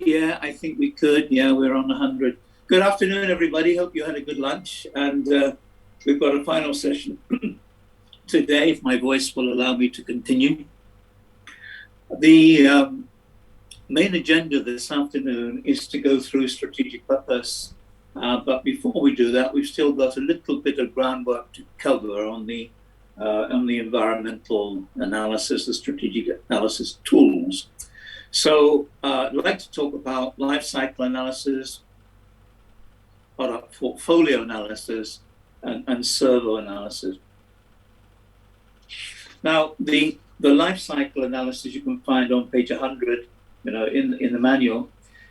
Yeah, I think we could. Yeah, we're on 100. Good afternoon, everybody. Hope you had a good lunch. And we've got a final session today, if my voice will allow me to continue. The main agenda this afternoon is to go through strategic purpose. But before we do that, we've still got a little bit of groundwork to cover on the environmental analysis, the strategic analysis tools. So I'd like to talk about life cycle analysis, product portfolio analysis, and servo analysis. Now, the life cycle analysis you can find on page 100, in the manual,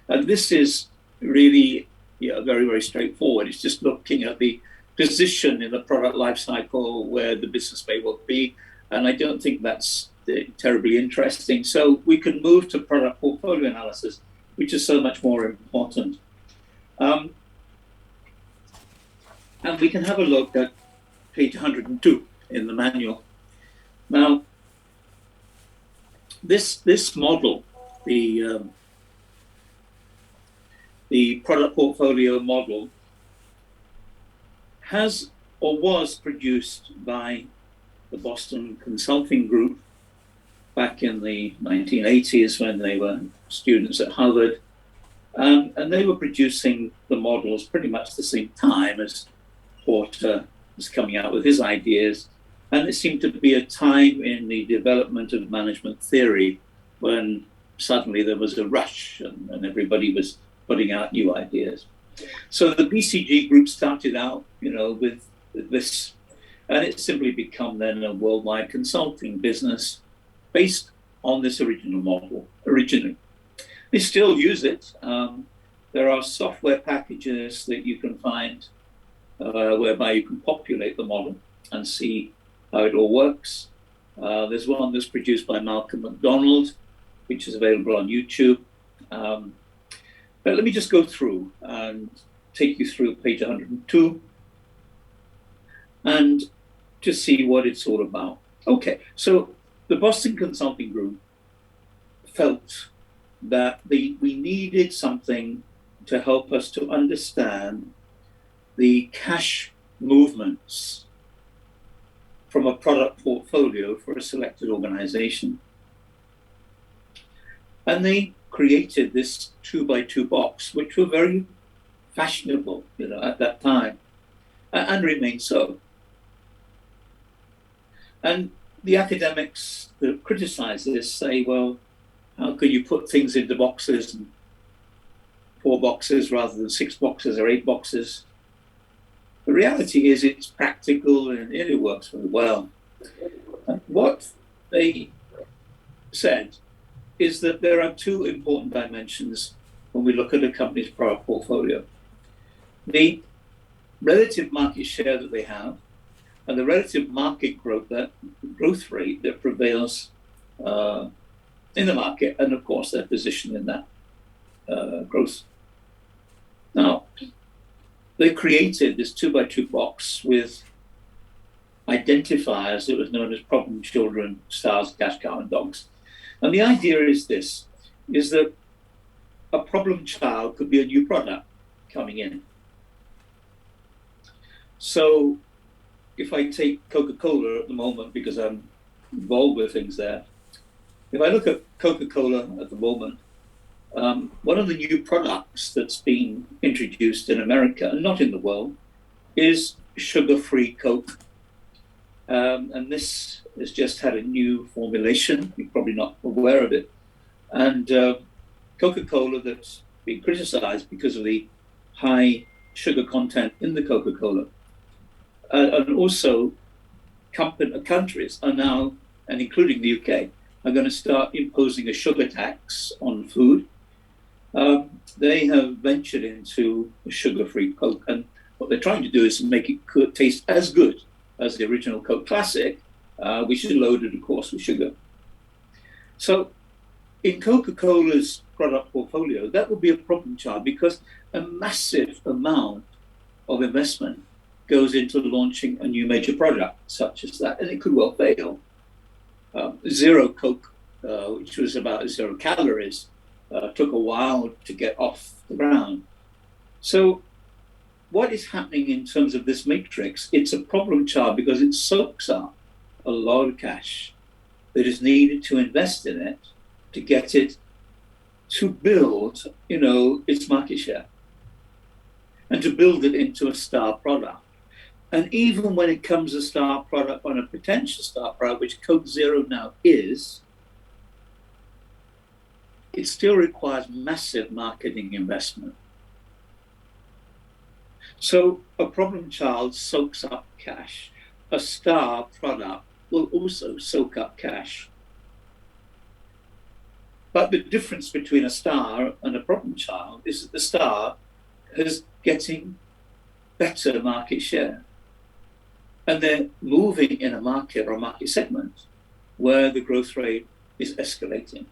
and this is really very, very straightforward. It's just looking at the position in the product life cycle where the business may well be, and I don't think that's terribly interesting. So we can move to product portfolio analysis, which is so much more important. And we can have a look at page 102 in the manual. Now, this model, the product portfolio model, has or was produced by the Boston Consulting Group back in the 1980s when they were students at Harvard. And they were producing the models pretty much the same time as Porter was coming out with his ideas. And it seemed to be a time in the development of management theory when suddenly there was a rush and everybody was putting out new ideas. So the BCG group started out, with this, and it's simply become then a worldwide consulting business based on this original model originally. They still use it. There are software packages that you can find whereby you can populate the model and see how it all works. There's one that's produced by Malcolm McDonald, which is available on YouTube. But let me just go through and take you through page 102 and to see what it's all about. Okay, so the Boston Consulting Group felt that we needed something to help us to understand the cash movements from a product portfolio for a selected organization. And they created this 2x2 box, which were very fashionable, at that time, and remain so. And the academics that criticize this say, well, how can you put things into boxes, and 4 boxes rather than 6 boxes or 8 boxes? The reality is it's practical and it works very well. And what they said is that there are 2 important dimensions when we look at a company's product portfolio. The relative market share that they have and the relative market growth rate that prevails in the market, and of course their position in that growth. Now, they created this 2x2 box with identifiers that was known as problem children, stars, cash cow, and dogs. And the idea is this, is that a problem child could be a new product coming in. So if I take Coca-Cola at the moment, because I'm involved with things there, if I look at Coca-Cola at the moment, one of the new products that's been introduced in America, and not in the world, is sugar-free Coke. And this has just had a new formulation. You're probably not aware of it. And Coca-Cola, that's been criticized because of the high sugar content in the Coca-Cola. And also countries are now, and including the UK, are going to start imposing a sugar tax on food. They have ventured into a sugar-free Coke, and what they're trying to do is make it taste as good as the original Coke Classic, which is loaded, of course, with sugar. So in Coca-Cola's product portfolio, that would be a problem child because a massive amount of investment goes into launching a new major product such as that, and it could well fail. Zero Coke, which was about 0 calories, took a while to get off the ground. So what is happening in terms of this matrix? It's a problem child because it soaks up a lot of cash that is needed to invest in it to get it to build, its market share and to build it into a star product. And even when it comes a star product on a potential star product, which Coke Zero now is, it still requires massive marketing investment. So a problem child soaks up cash. A star product will also soak up cash. But the difference between a star and a problem child is that the star is getting better market share. And they're moving in a market or a market segment where the growth rate is escalating.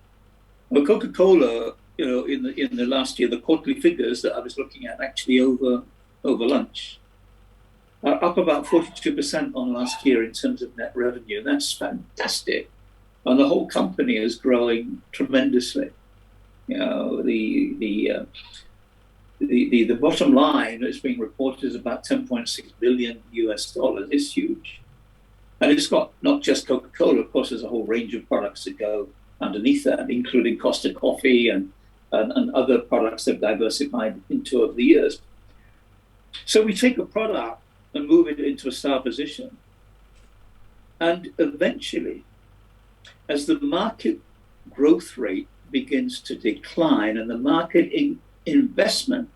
Well, Coca-Cola, in the last year, the quarterly figures that I was looking at actually over lunch are up about 42% on last year in terms of net revenue. That's fantastic. And the whole company is growing tremendously. The bottom line that's being reported is about $10.6 billion US. It's huge. And it's got not just Coca-Cola, of course, there's a whole range of products that go underneath that, including Costa Coffee and other products they've diversified into over the years. So we take a product and move it into a star position. And eventually, as the market growth rate begins to decline and the market investment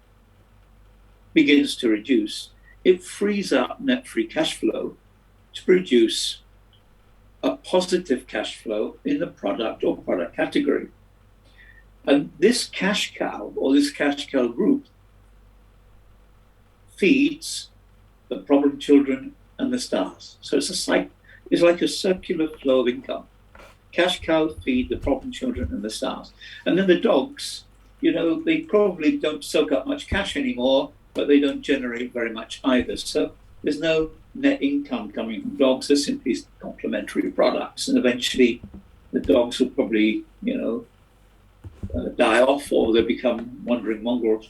begins to reduce, it frees up net free cash flow to produce a positive cash flow in the product or product category. And this cash cow or this cash cow group feeds the problem children and the stars. So it's like a circular flow of income. Cash cows feed the problem children and the stars. And then the dogs, they probably don't soak up much cash anymore, but they don't generate very much either. So there's no net income coming from dogs. They're simply complementary products. And eventually the dogs will probably, die off or they become wandering mongrels.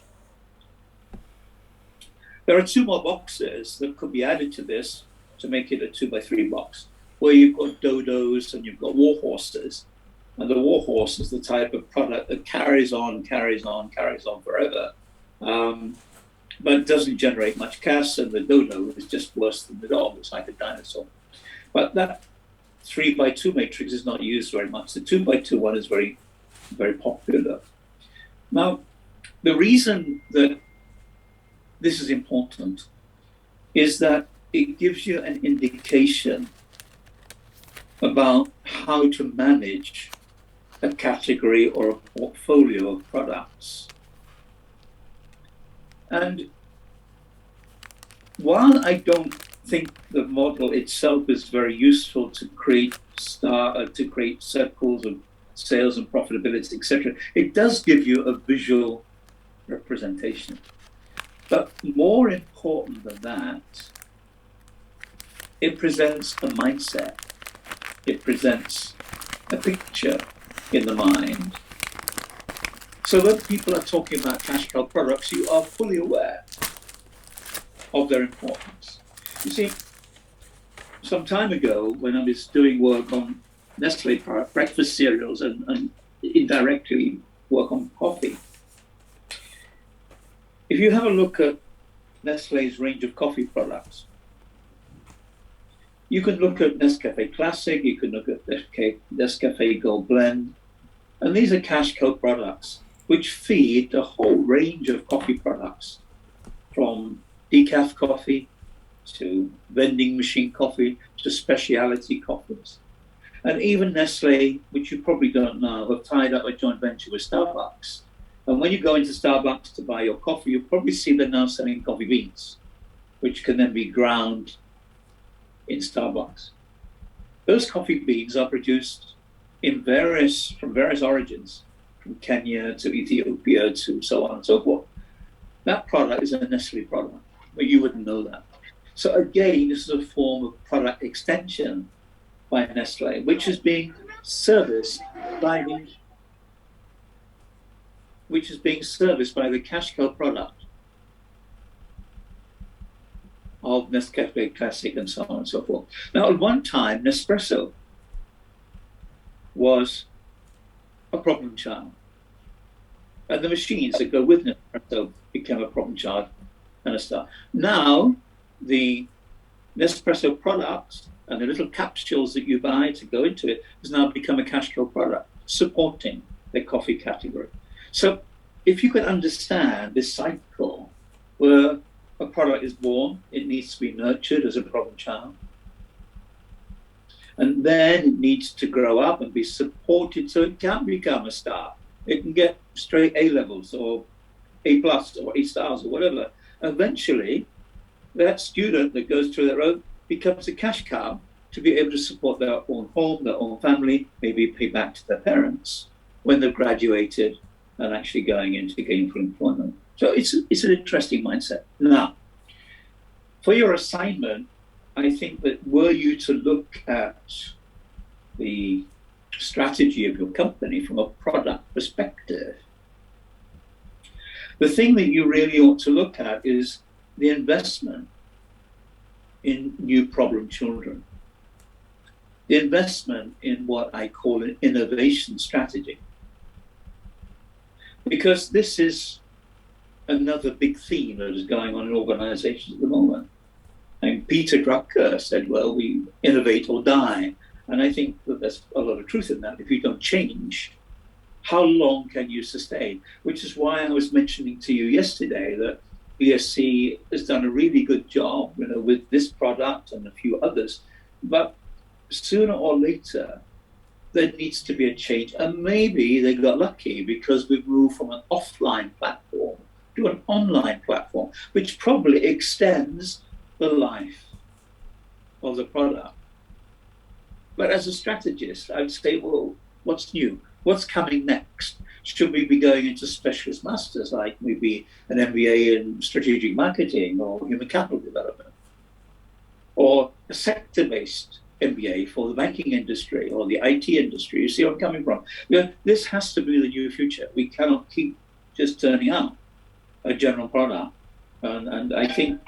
There are two more boxes that could be added to this to make it a 2x3 box, where you've got dodos and you've got war horses. And the war horse is the type of product that carries on forever, but doesn't generate much cash, and the dodo is just worse than the dog. It's like a dinosaur. But that 3x2 matrix is not used very much. The 2x2 one is very, very popular. Now, the reason that this is important is that it gives you an indication about how to manage a category or a portfolio of products. And while I don't think the model itself is very useful to create circles of sales and profitability, etc., it does give you a visual representation. But more important than that, it presents a mindset. It presents a picture in the mind. So when people are talking about cash cow products, you are fully aware of their importance. You see, some time ago, when I was doing work on Nestle breakfast cereals and indirectly work on coffee, if you have a look at Nestle's range of coffee products, you can look at Nescafe Classic, you can look at Nescafe Gold Blend, and these are cash cow products which feed a whole range of coffee products, from decaf coffee to vending machine coffee to specialty coffees. And even Nestle, which you probably don't know, have tied up a joint venture with Starbucks. And when you go into Starbucks to buy your coffee, you'll probably see they're now selling coffee beans, which can then be ground in Starbucks. Those coffee beans are produced from various origins, from Kenya to Ethiopia to so on and so forth. That product is a Nestle product, but you wouldn't know that. So again, this is a form of product extension by Nestle, which is being serviced by which is being serviced by the cash cow product of Nescafe Classic and so on and so forth. Now, at one time, Nespresso was a problem child. And the machines that go with Nespresso became a problem child and a star. Now, the Nespresso products and the little capsules that you buy to go into it has now become a cash cow product, supporting the coffee category. So if you can understand this cycle where a product is born, it needs to be nurtured as a problem child, and then it needs to grow up and be supported so it can become a star. It can get straight A levels or A plus or A stars or whatever. Eventually, that student that goes through that road becomes a cash cow to be able to support their own home, their own family, maybe pay back to their parents when they've graduated and actually going into gainful employment. So it's an interesting mindset. Now, for your assignment, I think that were you to look at the strategy of your company from a product perspective, the thing that you really ought to look at is the investment in new problem children, the investment in what I call an innovation strategy. Because this is another big theme that is going on in organizations at the moment. And Peter Drucker said, well, we innovate or die. And I think that there's a lot of truth in that. If you don't change, how long can you sustain? Which is why I was mentioning to you yesterday that BSC has done a really good job, with this product and a few others. But sooner or later, there needs to be a change. And maybe they got lucky because we've moved from an offline platform to an online platform, which probably extends the life of the product. But as a strategist, I'd say, well, what's new? What's coming next? Should we be going into specialist masters like maybe an MBA in strategic marketing or human capital development? Or a sector-based MBA for the banking industry or the IT industry? You see where I'm coming from? This has to be the new future. We cannot keep just turning out a general product. And I think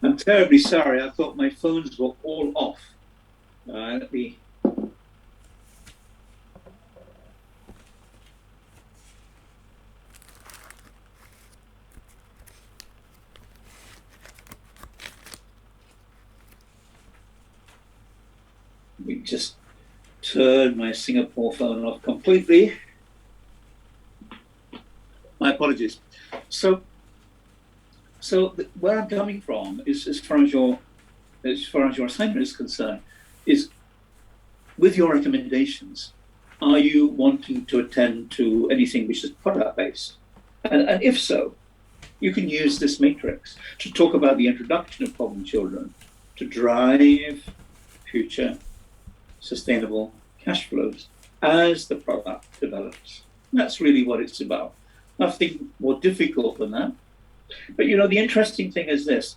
I'm terribly sorry. I thought my phones were all off. Let me. Let me just turn my Singapore phone off completely. My apologies. So where I'm coming from is, as far as your assignment is concerned, is with your recommendations, are you wanting to attend to anything which is product based? And if so, you can use this matrix to talk about the introduction of problem children to drive future sustainable cash flows as the product develops. And that's really what it's about. Nothing more difficult than that. But the interesting thing is this.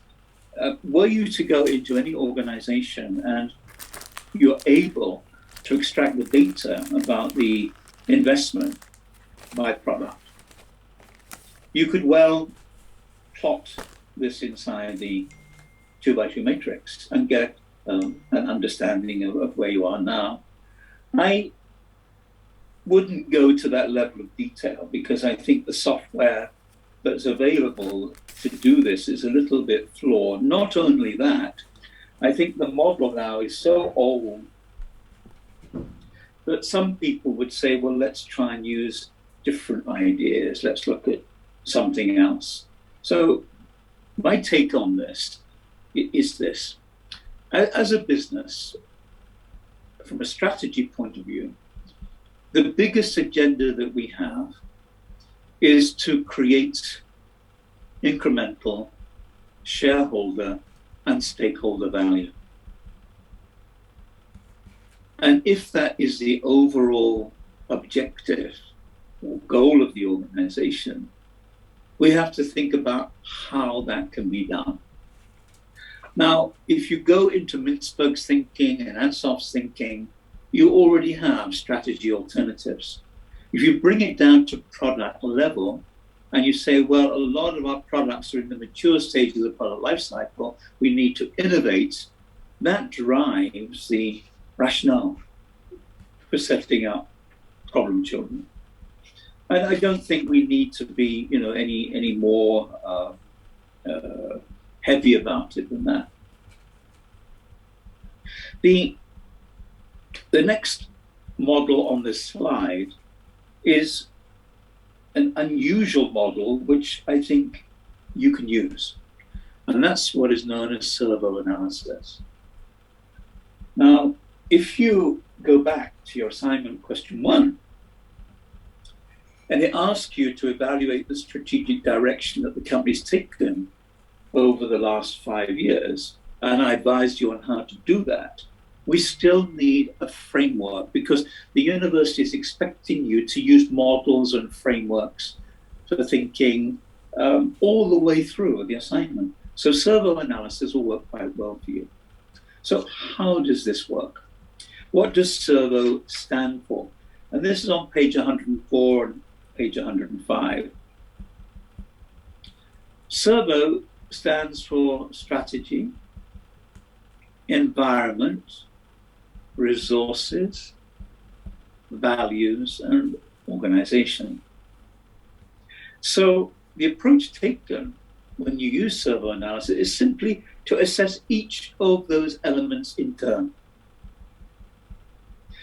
Were you to go into any organization and you're able to extract the data about the investment by product, you could well plot this inside the 2x2 matrix and get an understanding of where you are now. I wouldn't go to that level of detail because I think the software that's available to do this is a little bit flawed. Not only that, I think the model now is so old that some people would say, well, let's try and use different ideas. Let's look at something else. So my take on this is this. As a business, from a strategy point of view, the biggest agenda that we have is to create incremental shareholder and stakeholder value. And if that is the overall objective or goal of the organization, we have to think about how that can be done. Now, if you go into Mintzberg's thinking and Ansoff's thinking, you already have strategy alternatives. If you bring it down to product level and you say, well, a lot of our products are in the mature stage of the product life cycle, we need to innovate, that drives the rationale for setting up problem children. And I don't think we need to be, any more heavy about it than that. The next model on this slide is an unusual model, which I think you can use. And that's what is known as servo analysis. Now, if you go back to your assignment question 1, and it asks you to evaluate the strategic direction that the company's taken over the last 5 years, and I advised you on how to do that, we still need a framework, because the university is expecting you to use models and frameworks for thinking all the way through the assignment. So servo analysis will work quite well for you. So how does this work? What does servo stand for? And this is on page 104 and page 105. Servo stands for strategy, environment, resources, values, and organization. So the approach taken when you use servo analysis is simply to assess each of those elements in turn.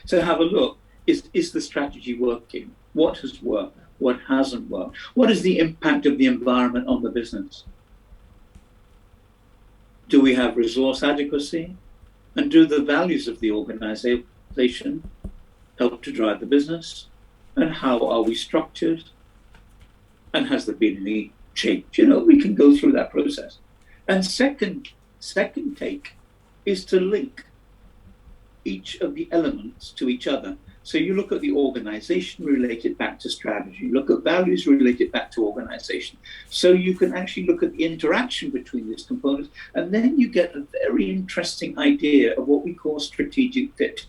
So have a look, is the strategy working? What has worked? What hasn't worked? What is the impact of the environment on the business? Do we have resource adequacy? And do the values of the organization help to drive the business? And how are we structured? And has there been any change? We can go through that process. And second take is to link each of the elements to each other. So you look at the organization related back to strategy, look at values related back to organization. So you can actually look at the interaction between these components, and then you get a very interesting idea of what we call strategic fit.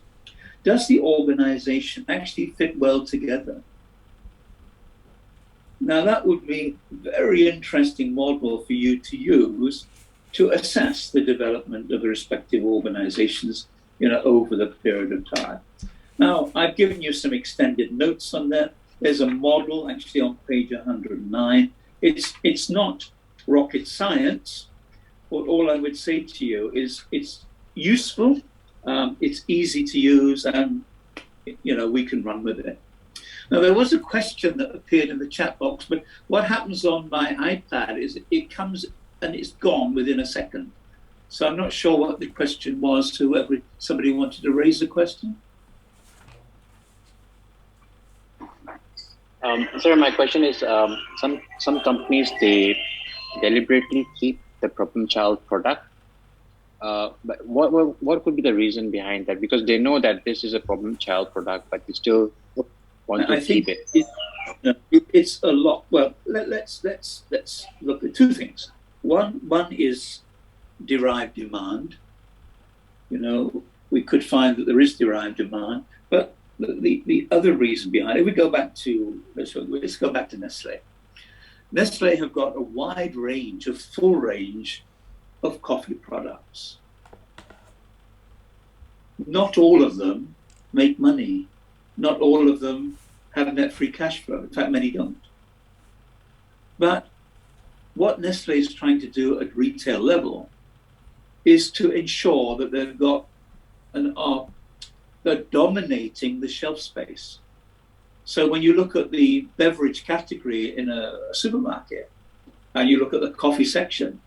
Does the organization actually fit well together? Now that would be a very interesting model for you to use to assess the development of the respective organizations, over the period of time. Now, I've given you some extended notes on that. There's a model actually on page 109. It's not rocket science, but all I would say to you is it's useful, it's easy to use, and we can run with it. Now, there was a question that appeared in the chat box, but what happens on my iPad is it comes and it's gone within a second. So I'm not sure what the question was to whoever somebody wanted to raise a question. Sir, my question is, some companies, they deliberately keep the problem child product. But what could be the reason behind that? Because they know that this is a problem child product, but they still want to keep it. It's a lot. Well, let's look at two things. One is derived demand. We could find that there is derived demand, but the other reason behind it, let's go back to Nestle. Nestle have got a wide range, a full range of coffee products. Not all of them make money. Not all of them have net free cash flow. In fact, many don't. But what Nestle is trying to do at retail level is to ensure that they've got they're dominating the shelf space. So when you look at the beverage category in a supermarket and you look at the coffee section,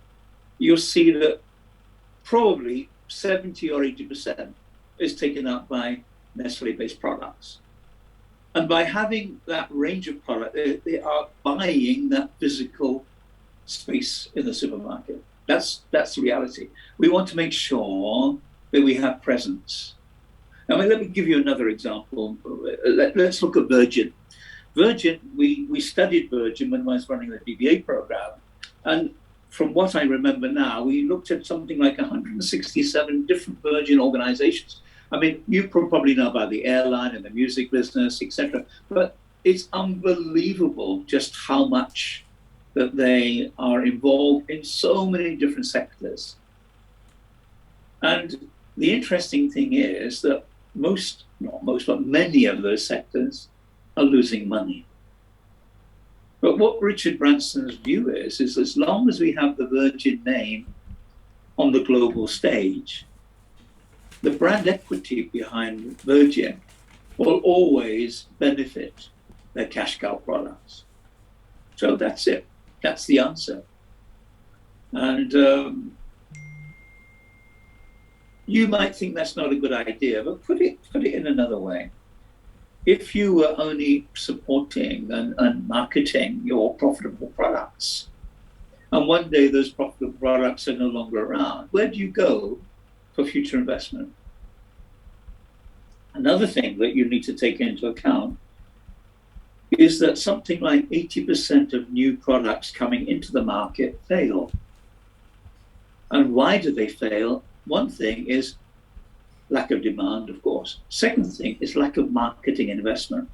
you'll see that probably 70 or 80% is taken up by Nestle-based products. And by having that range of product, they are buying that physical space in the supermarket. That's the reality. We want to make sure that we have presence. Now, let me give you another example. Let's look at Virgin. Virgin, we studied Virgin when I was running the DBA program. And from what I remember now, we looked at something like 167 different Virgin organizations. I mean, you probably know about the airline and the music business, etc. But it's unbelievable just how much that they are involved in so many different sectors. And the interesting thing is that not most, but many of those sectors are losing money. But what Richard Branson's view is as long as we have the Virgin name on the global stage, the brand equity behind Virgin will always benefit their cash cow products. So that's it. That's the answer. And you might think that's not a good idea, but put it in another way. If you were only supporting and marketing your profitable products, and one day those profitable products are no longer around, where do you go for future investment? Another thing that you need to take into account is that something like 80% of new products coming into the market fail. And why do they fail? One thing is lack of demand, of course. Second thing is lack of marketing investment.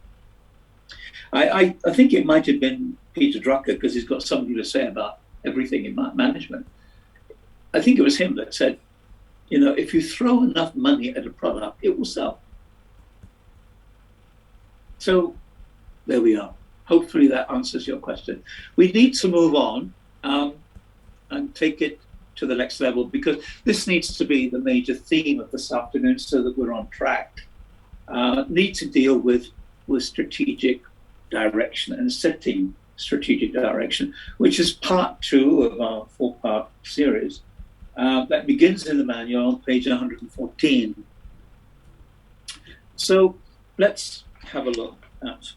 I think it might have been Peter Drucker, because he's got something to say about everything in management. I think it was him that said, if you throw enough money at a product, it will sell. So there we are. Hopefully that answers your question. We need to move on and take it to the next level, because this needs to be the major theme of this afternoon so that we're on track. Need to deal with strategic direction and setting strategic direction, which is part 2 of our 4-part series. That begins in the manual on page 114. So let's have a look at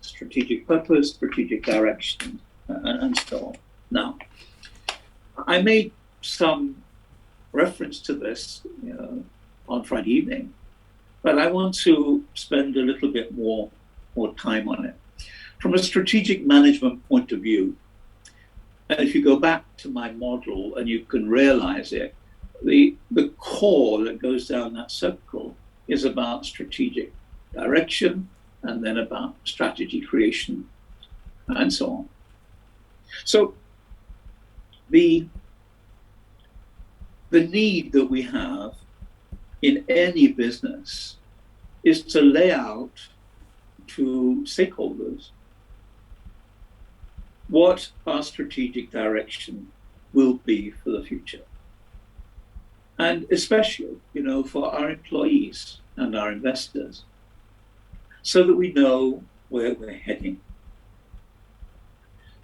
strategic purpose, strategic direction, and so on. Now, I made some reference to this on Friday evening, but I want to spend a little bit more time on it. From a strategic management point of view, and if you go back to my model and you can realize it, the core that goes down that circle is about strategic direction, and then about strategy creation, and so on. So the need that we have in any business is to lay out to stakeholders what our strategic direction will be for the future. And especially, for our employees and our investors, so that we know where we're heading.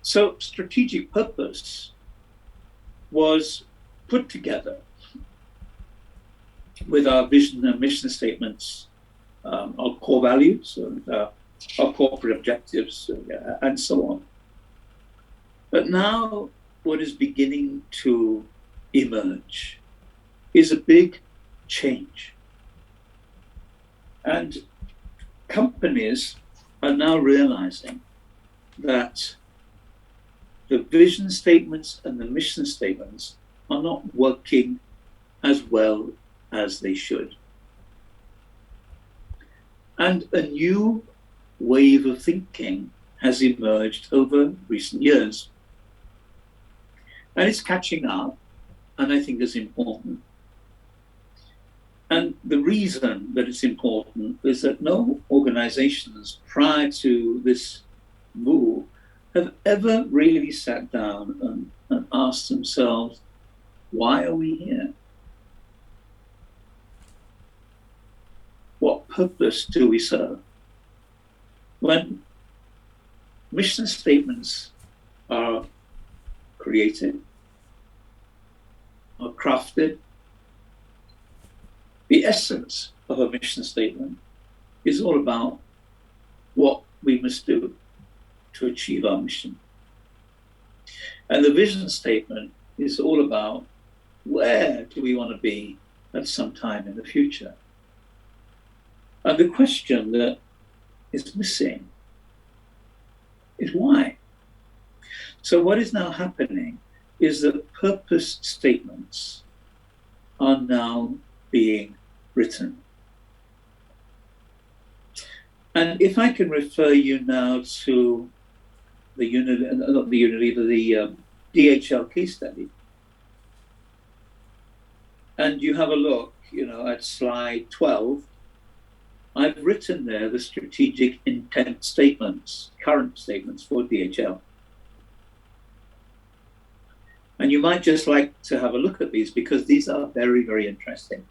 So strategic purpose was put together with our vision and mission statements, our core values, and our corporate objectives, and so on. But now what is beginning to emerge is a big change. And companies are now realizing that the vision statements and the mission statements are not working as well as they should. And a new wave of thinking has emerged over recent years. And it's catching up, and I think is important. And the reason that it's important is that no organizations prior to this move have ever really sat down and asked themselves, why are we here? What purpose do we serve? When mission statements are created, are crafted, the essence of a mission statement is all about what we must do to achieve our mission. And the vision statement is all about where do we want to be at some time in the future. And the question that is missing is why. So what is now happening is that purpose statements are now being written. And if I can refer you now to the DHL case study, and you have a look, at slide 12, I've written there the strategic intent statements, current statements for DHL. And you might just like to have a look at these because these are very, very interesting.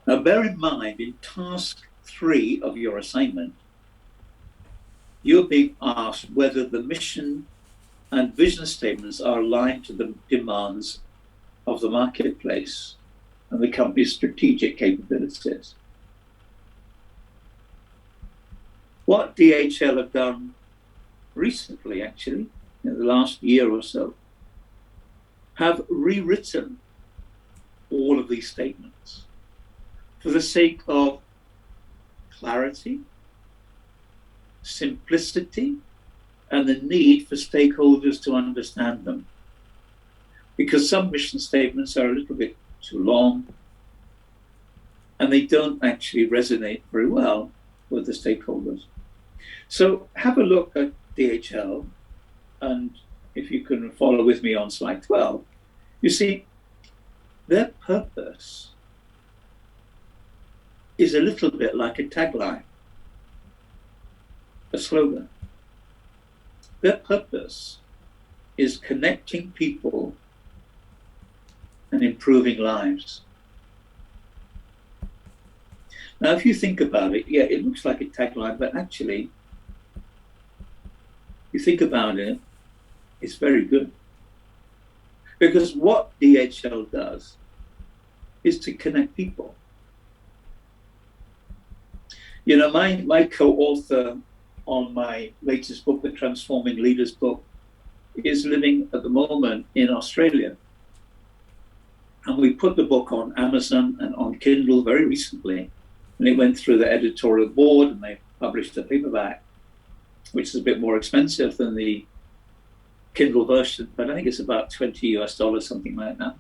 Now, bear in mind, in task 3 of your assignment, you're being asked whether the mission and vision statements are aligned to the demands of the marketplace and the company's strategic capabilities. What DHL have done recently, actually, in the last year or so, have rewritten all of these statements for the sake of clarity, simplicity, and the need for stakeholders to understand them. Because some mission statements are a little bit too long and they don't actually resonate very well with the stakeholders. So have a look at DHL, and if you can follow with me on slide 12, you see their purpose is a little bit like a tagline, a slogan. Their purpose is connecting people and improving lives. Now, if you think about it, yeah, it looks like a tagline, but actually, you think about it, it's very good. Because what DHL does is to connect people. My co-author on my latest book, the Transforming Leaders book, is living at the moment in Australia. And we put the book on Amazon and on Kindle very recently. And it went through the editorial board and they published a paperback, which is a bit more expensive than the Kindle version, but I think it's about $20, something like that.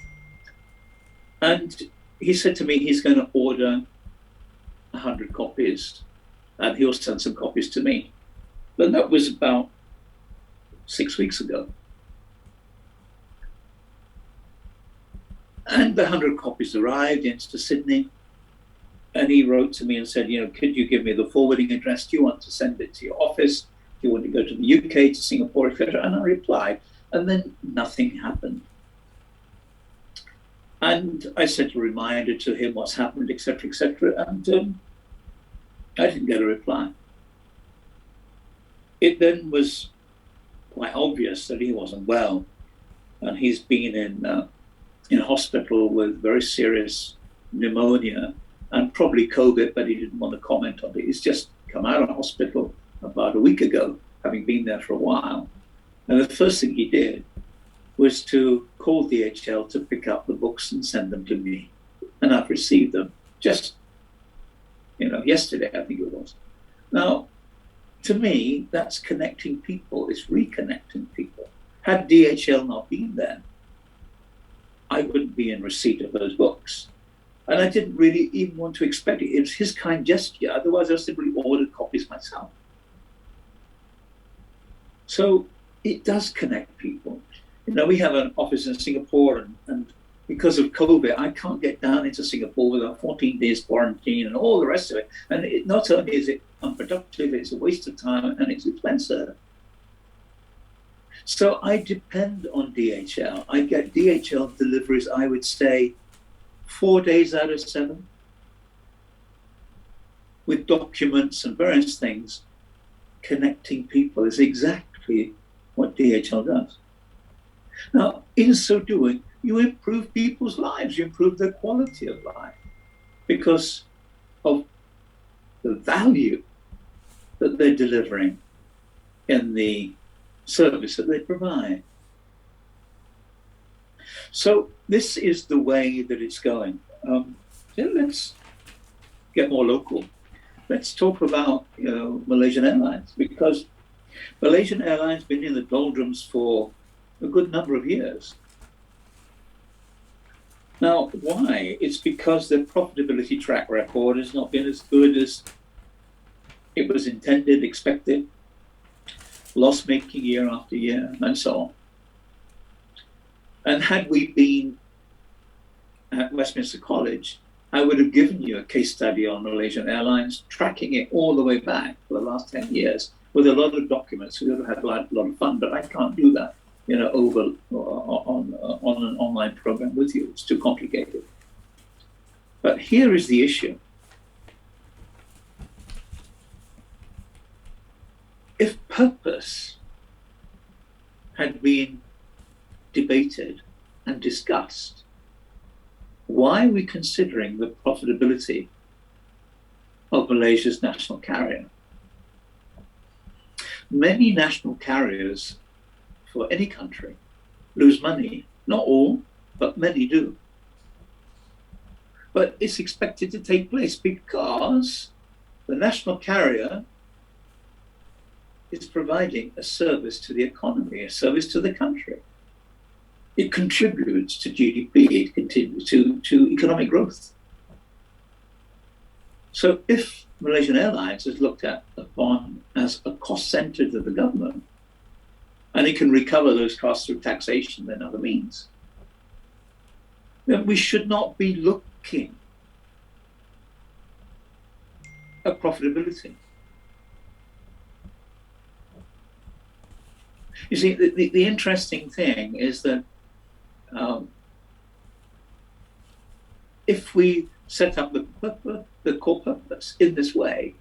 And he said to me he's going to order 100 copies and he'll send some copies to me. But that was about 6 weeks ago. And the 100 copies arrived into Sydney. And he wrote to me and said, could you give me the forwarding address? Do you want to send it to your office? Do you want to go to the UK, to Singapore, etc.? And I replied, and then nothing happened. And I sent a reminder to him what's happened, etc., etc., and I didn't get a reply. It then was quite obvious that he wasn't well, and he's been in hospital with very serious pneumonia and probably COVID, but he didn't want to comment on it. He's just come out of hospital about a week ago, having been there for a while. And the first thing he did was to call DHL to pick up the books and send them to me. And I've received them just, yesterday, I think it was. Now, to me, that's connecting people. It's reconnecting people. Had DHL not been there, I wouldn't be in receipt of those books. And I didn't really even want to expect it. It was his kind gesture. Otherwise, I simply ordered copies myself. So it does connect people. We have an office in Singapore, and because of COVID, I can't get down into Singapore without 14 days quarantine and all the rest of it. And not only is it unproductive, it's a waste of time and it's expensive. So I depend on DHL. I get DHL deliveries, I would say, 4 days out of 7, with documents and various things. Connecting people is exactly what DHL does. Now, in so doing, you improve people's lives, you improve their quality of life because of the value that they're delivering in the service that they provide. So this is the way that it's going. Let's get more local. let's talk about Malaysian Airlines, because Malaysian Airlines been in the doldrums for a good number of years. Now, why? It's because their profitability track record has not been as good as it was intended, expected, loss-making year after year, and so on. And had we been at Westminster College, I would have given you a case study on Malaysian Airlines, tracking it all the way back for the last 10 years with a lot of documents. We would have had a lot of fun, but I can't do that, over on an online program with you. It's too complicated. But here is the issue. If purpose had been debated and discussed, why are we considering the profitability of Malaysia's national carrier? Many national carriers for any country lose money. Not all, but many do. But it's expected to take place because the national carrier is providing a service to the economy, a service to the country. It contributes to GDP, it contributes to economic growth. So if Malaysian Airlines is looked at upon as a cost center to the government, and it can recover those costs through taxation and other means, then we should not be looking at profitability. You see, the interesting thing is that if we set up the core purpose in this way,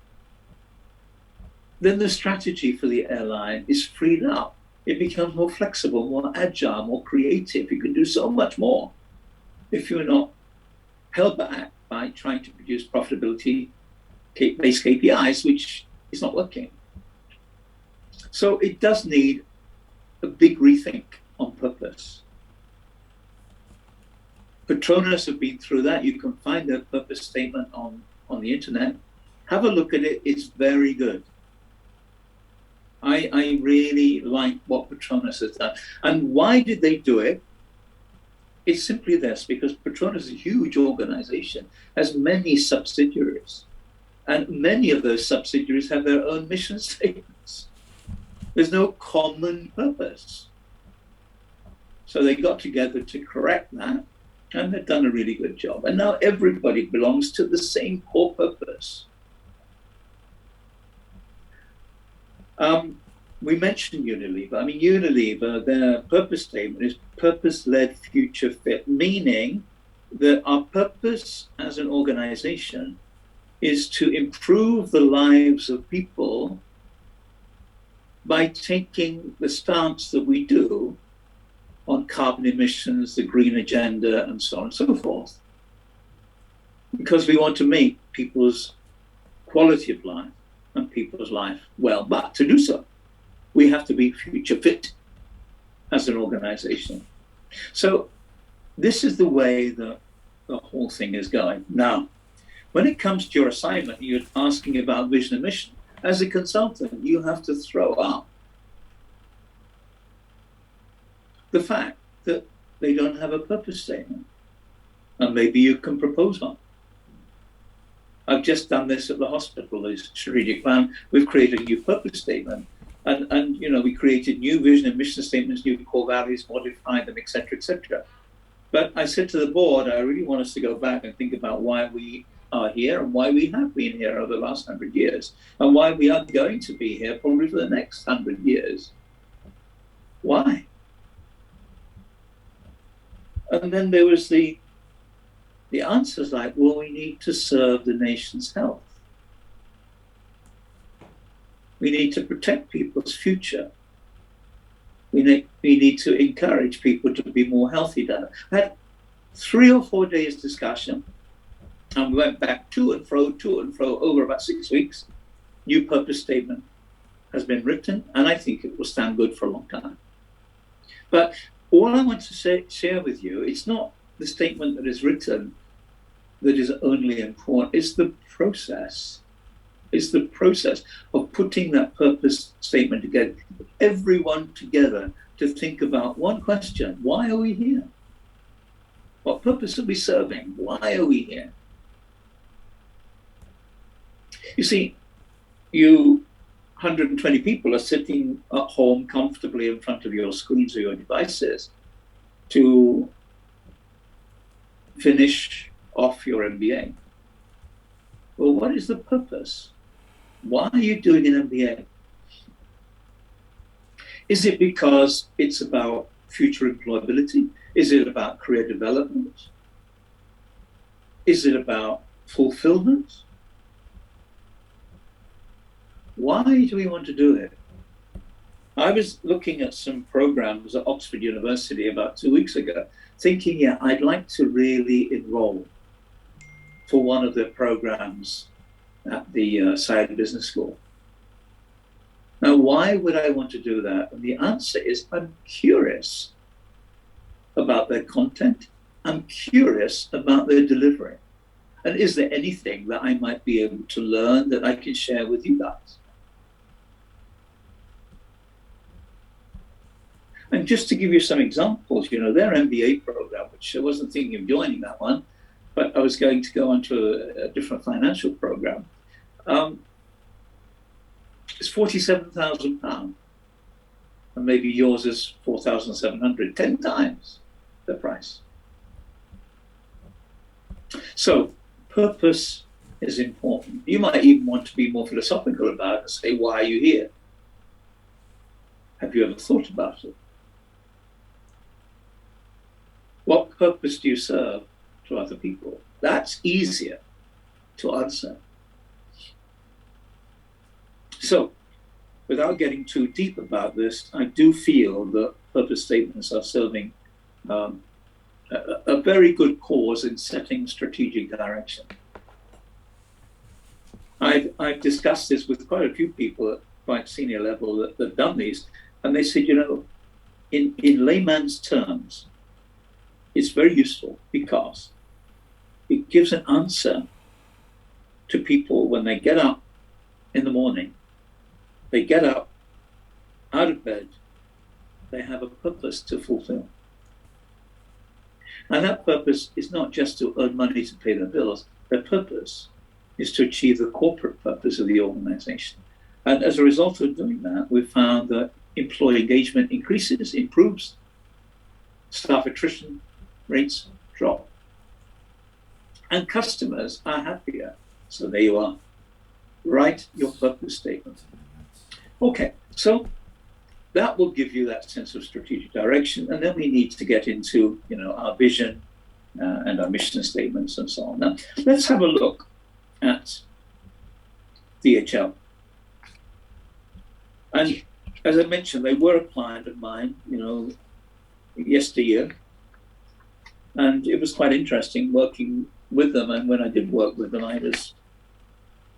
then the strategy for the airline is freed up. It becomes more flexible, more agile, more creative. You can do so much more if you're not held back by trying to produce profitability-based KPIs, which is not working. So it does need a big rethink on purpose. Petronas have been through that. You can find their purpose statement on the internet. Have a look at it. It's very good. I really like what Petronas has done. And why did they do it? It's simply this, because Petronas is a huge organization, has many subsidiaries. And many of those subsidiaries have their own mission statements. There's no common purpose. So they got together to correct that, and they've done a really good job. And now everybody belongs to the same core purpose. We mentioned Unilever. I mean, Unilever, their purpose statement is purpose-led, future fit, meaning that our purpose as an organization is to improve the lives of people by taking the stance that we do on carbon emissions, the green agenda, and so on and so forth. Because we want to make people's quality of life and people's life well. But to do so, we have to be future fit as an organization. So this is the way that the whole thing is going. Now, when it comes to your assignment, you're asking about vision and mission. As a consultant, you have to throw up the fact that they don't have a purpose statement. And maybe you can propose one. I've just done this at the hospital, the strategic plan. We've created a new purpose statement. And we created new vision and mission statements, new core values, modified them, et cetera, But I said to the board, I really want us to go back and think about why we are here and why we have been here over the last 100 years and why we are going to be here probably for the next 100 years. Why? And then there was the answers like, well, we need to serve the nation's health. We need to protect people's future. We need to encourage people to be more healthy. I had 3 or 4 days discussion, and we went back to and fro over about 6 weeks. New purpose statement has been written, and I think it will stand good for a long time. But all I want to share with you, it's not the statement that is written that is only important, it's the process. It's the process of putting that purpose statement together, everyone together to think about one question: why are we here? What purpose are we serving? Why are we here? You see, you 120 people are sitting at home comfortably in front of your screens or your devices to finish off your MBA. Well, what is the purpose? Why are you doing an MBA? Is it because it's about future employability? Is it about career development? Is it about fulfillment? Why do we want to do it? I was looking at some programs at Oxford University about 2 weeks ago, thinking, yeah, I'd like to really enroll for one of the programs at the Syed Business School. Now, why would I want to do that? And the answer is I'm curious about their content. I'm curious about their delivery. And is there anything that I might be able to learn that I can share with you guys? And just to give you some examples, you know, their MBA program, which I wasn't thinking of joining that one, but I was going to go on to a different financial program. It's £47,000, and maybe yours is 4,700, 10 times the price. So purpose is important. You might even want to be more philosophical about it and say, why are you here? Have you ever thought about it? What purpose do you serve to other people? That's easier to answer. So, without getting too deep about this, I do feel that purpose statements are serving a very good cause in setting strategic direction. I've discussed this with quite a few people at quite senior level that have done these, and they said, you know, in layman's terms, it's very useful because it gives an answer to people when they get up in the morning. They get up out of bed, they have a purpose to fulfill. And that purpose is not just to earn money to pay their bills. Their purpose is to achieve the corporate purpose of the organization. And as a result of doing that, we've found that employee engagement increases, improves, staff attrition rates drop, and customers are happier. So there you are. Write your purpose statement. Okay, so that will give you that sense of strategic direction, and then we need to get into, you know, our vision and our mission statements and so on. Now, let's have a look at DHL. And as I mentioned, they were a client of mine, you know, yesteryear, and it was quite interesting working with them. And when I did work with them, I was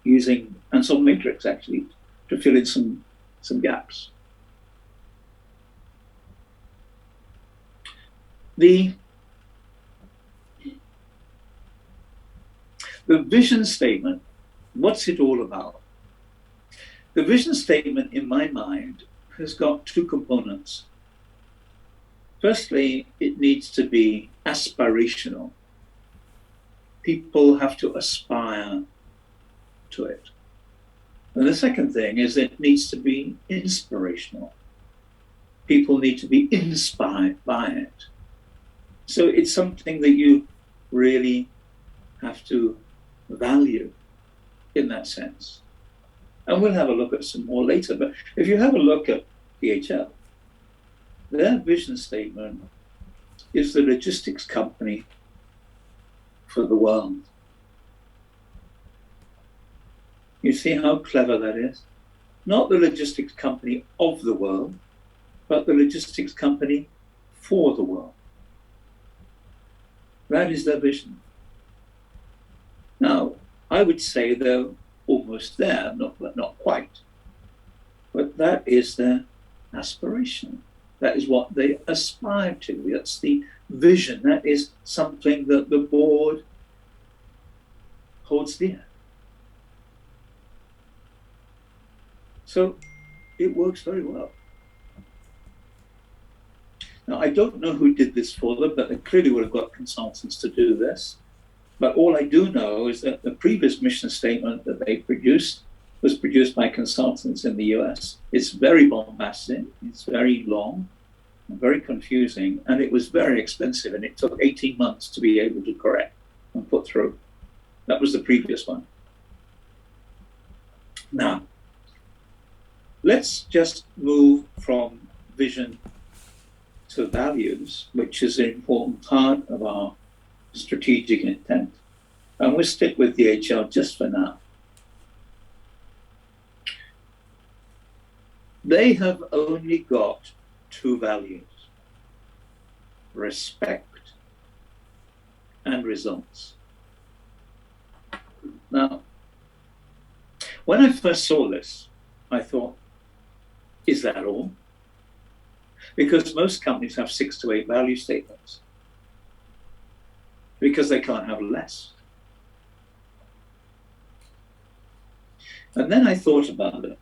using Ansel Matrix actually to fill in some gaps. The vision statement, what's it all about? The vision statement, in my mind, has got two components. Firstly, it needs to be aspirational. People have to aspire to it. And the second thing is it needs to be inspirational. People need to be inspired by it. So it's something that you really have to value in that sense. And we'll have a look at some more later. But if you have a look at DHL, their vision statement is the logistics company for the world. You see how clever that is? Not the logistics company of the world, but the logistics company for the world. That is their vision. Now, I would say they're almost there, not quite. But that is their aspiration. That is what they aspire to. That's the vision. That is something that the board holds dear. So it works very well. Now, I don't know who did this for them, but they clearly would have got consultants to do this. But all I do know is that the previous mission statement that they produced was produced by consultants in the US. It's very bombastic, it's very long, and very confusing, and it was very expensive, and it took 18 months to be able to correct and put through. That was the previous one. Now, let's just move from vision to values, which is an important part of our strategic intent. And we'll stick with DHL just for now. They have only got two values: respect and results. Now, when I first saw this, I thought, is that all? Because most companies have 6 to 8 value statements, because they can't have less. And then I thought about it.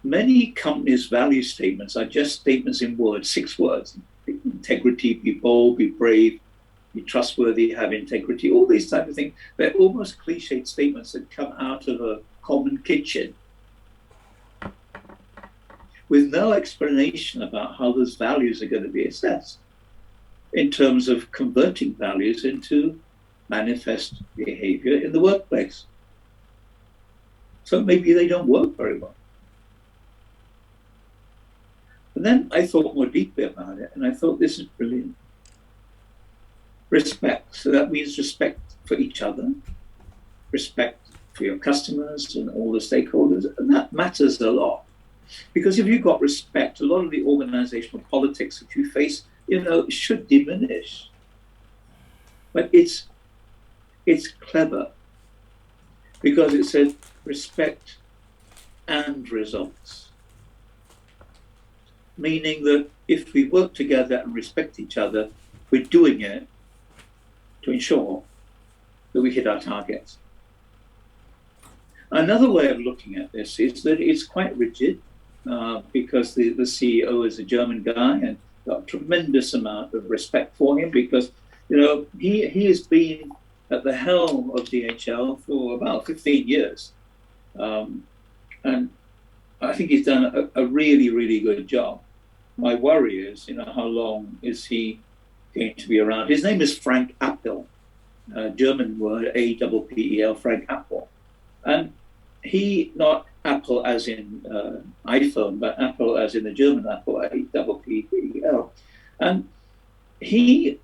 Many companies' value statements are just statements in words, 6 words: integrity, be bold, be brave, be trustworthy, have integrity, all these type of things. They're almost cliched statements that come out of a common kitchen, with no explanation about how those values are going to be assessed in terms of converting values into manifest behavior in the workplace. So maybe they don't work very well. And then I thought more deeply about it, and I thought, this is brilliant. Respect. So that means respect for each other, respect for your customers and all the stakeholders, and that matters a lot. Because if you've got respect, a lot of the organizational politics that you face, should diminish. But it's clever, because it says respect and results. Meaning that if we work together and respect each other, we're doing it to ensure that we hit our targets. Another way of looking at this is that it's quite rigid, because the CEO is a German guy, and got a tremendous amount of respect for him, because he has been at the helm of DHL for about 15 years. And I think he's done a really, really good job. My worry is, how long is he going to be around? His name is Frank Appel, German word, Appel, Frank Appel. And he, not Apple as in iPhone, but Apple as in the German Apple, Appel. And he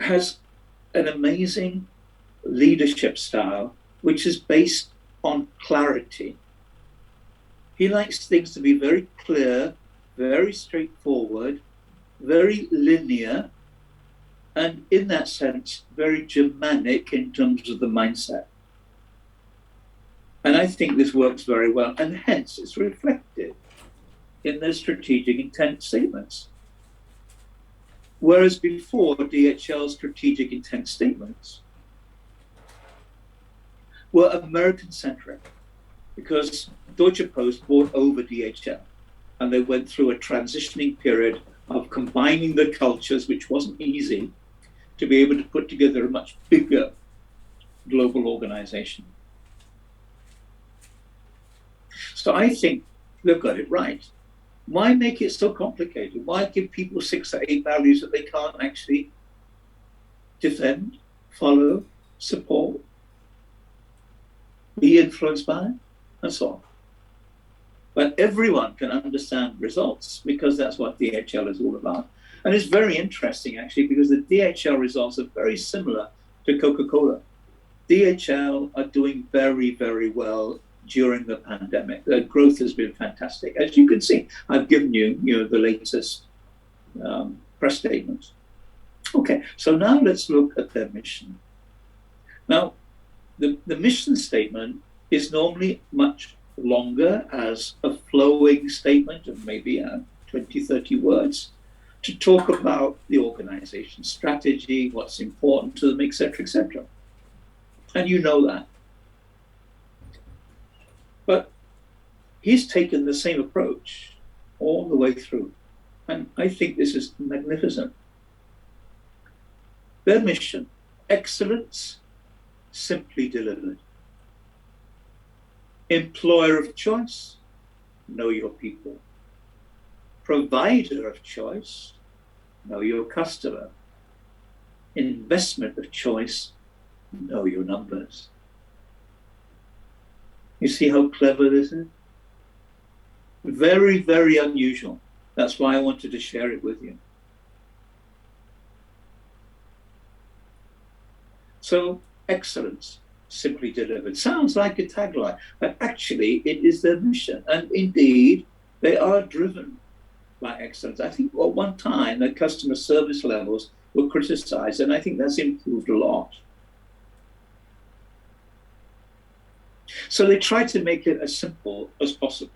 has an amazing leadership style, which is based on clarity. He likes things to be very clear, very straightforward, very linear, and in that sense, very Germanic in terms of the mindset. And I think this works very well, and hence it's reflected in their strategic intent statements. Whereas before, DHL's strategic intent statements were American-centric, because Deutsche Post bought over DHL, and they went through a transitioning period of combining the cultures, which wasn't easy, to be able to put together a much bigger global organization. So I think they've got it right. Why make it so complicated? Why give people 6 or 8 values that they can't actually defend, follow, support, be influenced by, and so on? But everyone can understand results, because that's what DHL is all about. And it's very interesting, actually, because the DHL results are very similar to Coca-Cola. DHL are doing very, very well during the pandemic. Their growth has been fantastic. As you can see, I've given you, the latest press statements. Okay, so now let's look at their mission. Now, the mission statement is normally much longer, as a flowing statement of maybe 20, 30 words, to talk about the organization's strategy, what's important to them, etc., etc. And you know that. But he's taken the same approach all the way through. And I think this is magnificent. Their mission, excellence, simply delivered. Employer of choice, know your people. Provider of choice, know your customer. Investment of choice, know your numbers. You see how clever this is? Very, very unusual. That's why I wanted to share it with you. So, excellence, simply delivered. Sounds like a tagline, but actually it is their mission. And indeed, they are driven by excellence. I think at one time their customer service levels were criticized, and I think that's improved a lot. So they try to make it as simple as possible.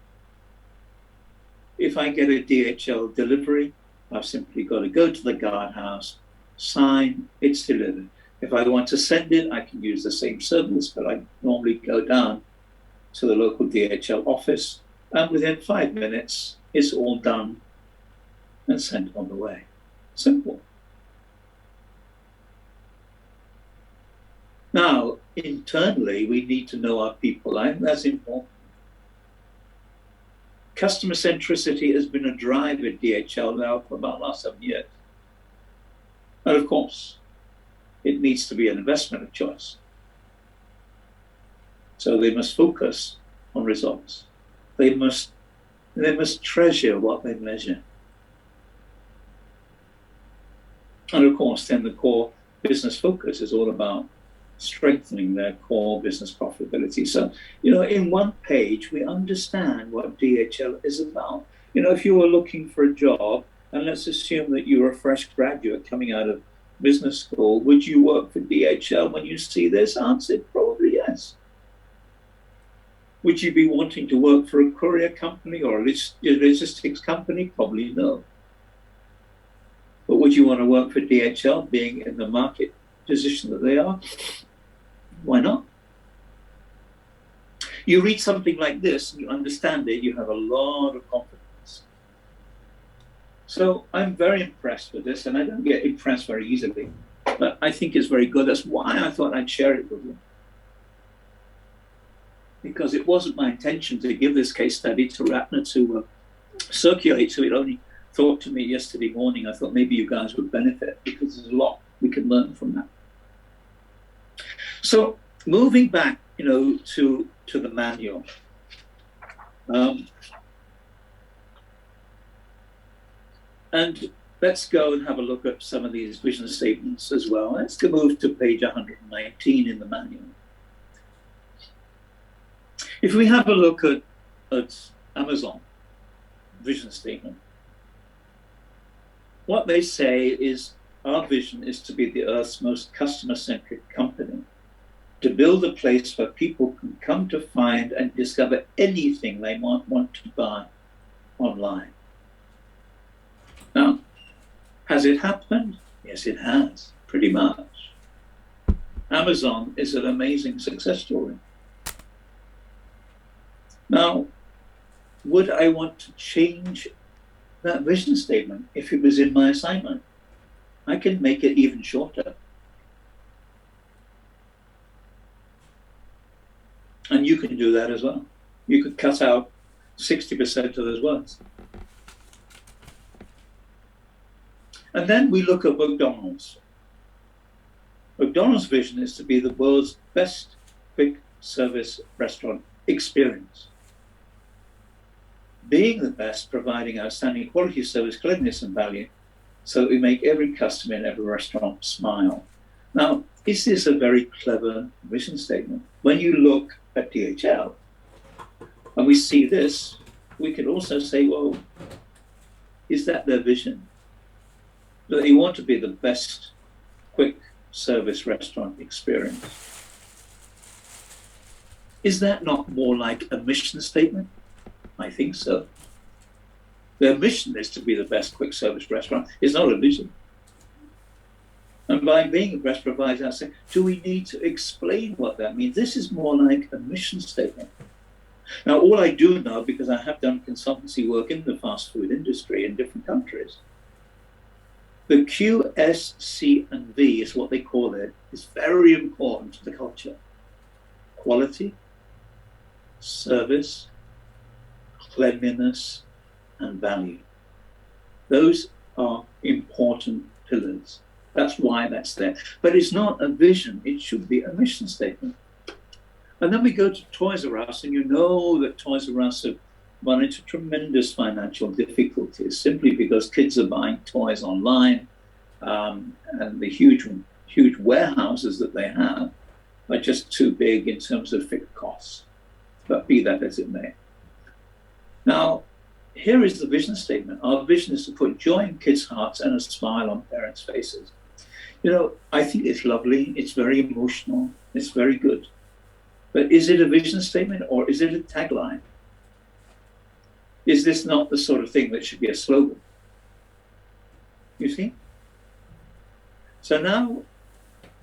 If I get a DHL delivery, I've simply got to go to the guardhouse, sign, it's delivered. If I want to send it, I can use the same service, but I normally go down to the local DHL office, and within 5 minutes, it's all done and sent on the way. Simple. Now, internally, we need to know our people. I think that's important. Customer centricity has been a drive at DHL now for about the last 7 years. And of course, it needs to be an investment of choice. So they must focus on results. They must treasure what they measure. And of course, then the core business focus is all about strengthening their core business profitability. So, in one page, we understand what DHL is about. If you were looking for a job, and let's assume that you're a fresh graduate coming out of business school, would you work for DHL when you see this? Answer, probably yes. Would you be wanting to work for a courier company or a logistics company? Probably no. But would you want to work for DHL, being in the market position that they are? Why not? You read something like this and you understand it, you have a lot of confidence. So I'm very impressed with this, and I don't get impressed very easily, but I think it's very good. That's why I thought I'd share it with you. Because it wasn't my intention to give this case study to Ratner to circulate, so it only thought to me yesterday morning. I thought maybe you guys would benefit, because there's a lot we can learn from that. So moving back, to the manual. And let's go and have a look at some of these vision statements as well. Let's go move to page 119 in the manual. If we have a look at Amazon vision statement, what they say is our vision is to be the Earth's most customer-centric company, to build a place where people can come to find and discover anything they want to buy online. Now, has it happened? Yes, it has, pretty much. Amazon is an amazing success story. Now, would I want to change that vision statement if it was in my assignment? I can make it even shorter. And you can do that as well. You could cut out 60% of those words. And then we look at McDonald's. McDonald's vision is to be the world's best quick service restaurant experience. Being the best, providing outstanding quality service, cleanliness and value, so that we make every customer in every restaurant smile. Now, is this a very clever vision statement? When you look at DHL and we see this, we can also say, well, is that their vision? That they want to be the best quick service restaurant experience. Is that not more like a mission statement? I think so. Their mission is to be the best quick service restaurant. It's not a vision. And by being a best provider, I say, do we need to explain what that means? This is more like a mission statement. Now, all I do know, because I have done consultancy work in the fast food industry in different countries, the Q, S, C, and V is what they call it, is very important to the culture. Quality, service, cleanliness, and value. Those are important pillars. That's why that's there. But it's not a vision, it should be a mission statement. And then we go to Toys R Us, and you know that Toys R Us have run into tremendous financial difficulties simply because kids are buying toys online, and the huge warehouses that they have are just too big in terms of fixed costs. But be that as it may. Now, here is the vision statement. Our vision is to put joy in kids' hearts and a smile on parents' faces. You know, I think it's lovely, it's very emotional, it's very good. But is it a vision statement or is it a tagline? Is this not the sort of thing that should be a slogan? You see? So now,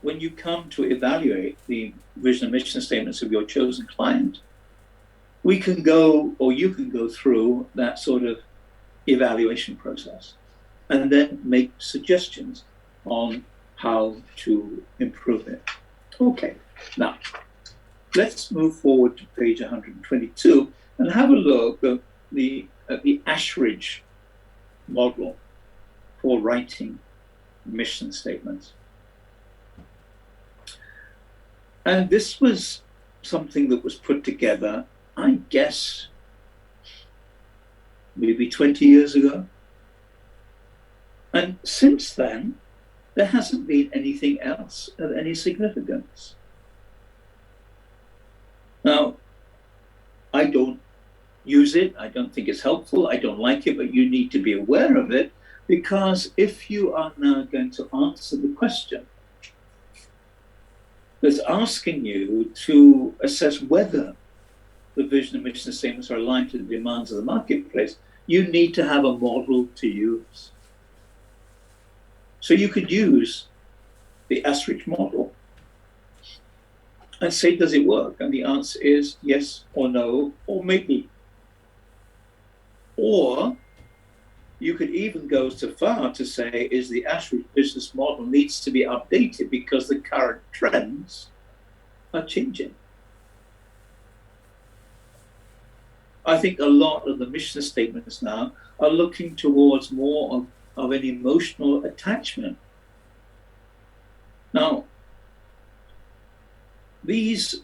when you come to evaluate the vision and mission statements of your chosen client, we can go, or you can go through that sort of evaluation process and then make suggestions on how to improve it. Okay, now let's move forward to page 122 and have a look at the Ashridge model for writing mission statements. And this was something that was put together, I guess, maybe 20 years ago. And since then, there hasn't been anything else of any significance. Now, I don't use it. I don't think it's helpful. I don't like it, but you need to be aware of it, because if you are now going to answer the question that's asking you to assess whether the vision and mission statements are aligned to the demands of the marketplace, you need to have a model to use. So you could use the Ashridge model and say, does it work? And the answer is yes or no, or maybe. Or you could even go so far to say, is the Ashridge business model needs to be updated because the current trends are changing. I think a lot of the mission statements now are looking towards more of an emotional attachment. Now, these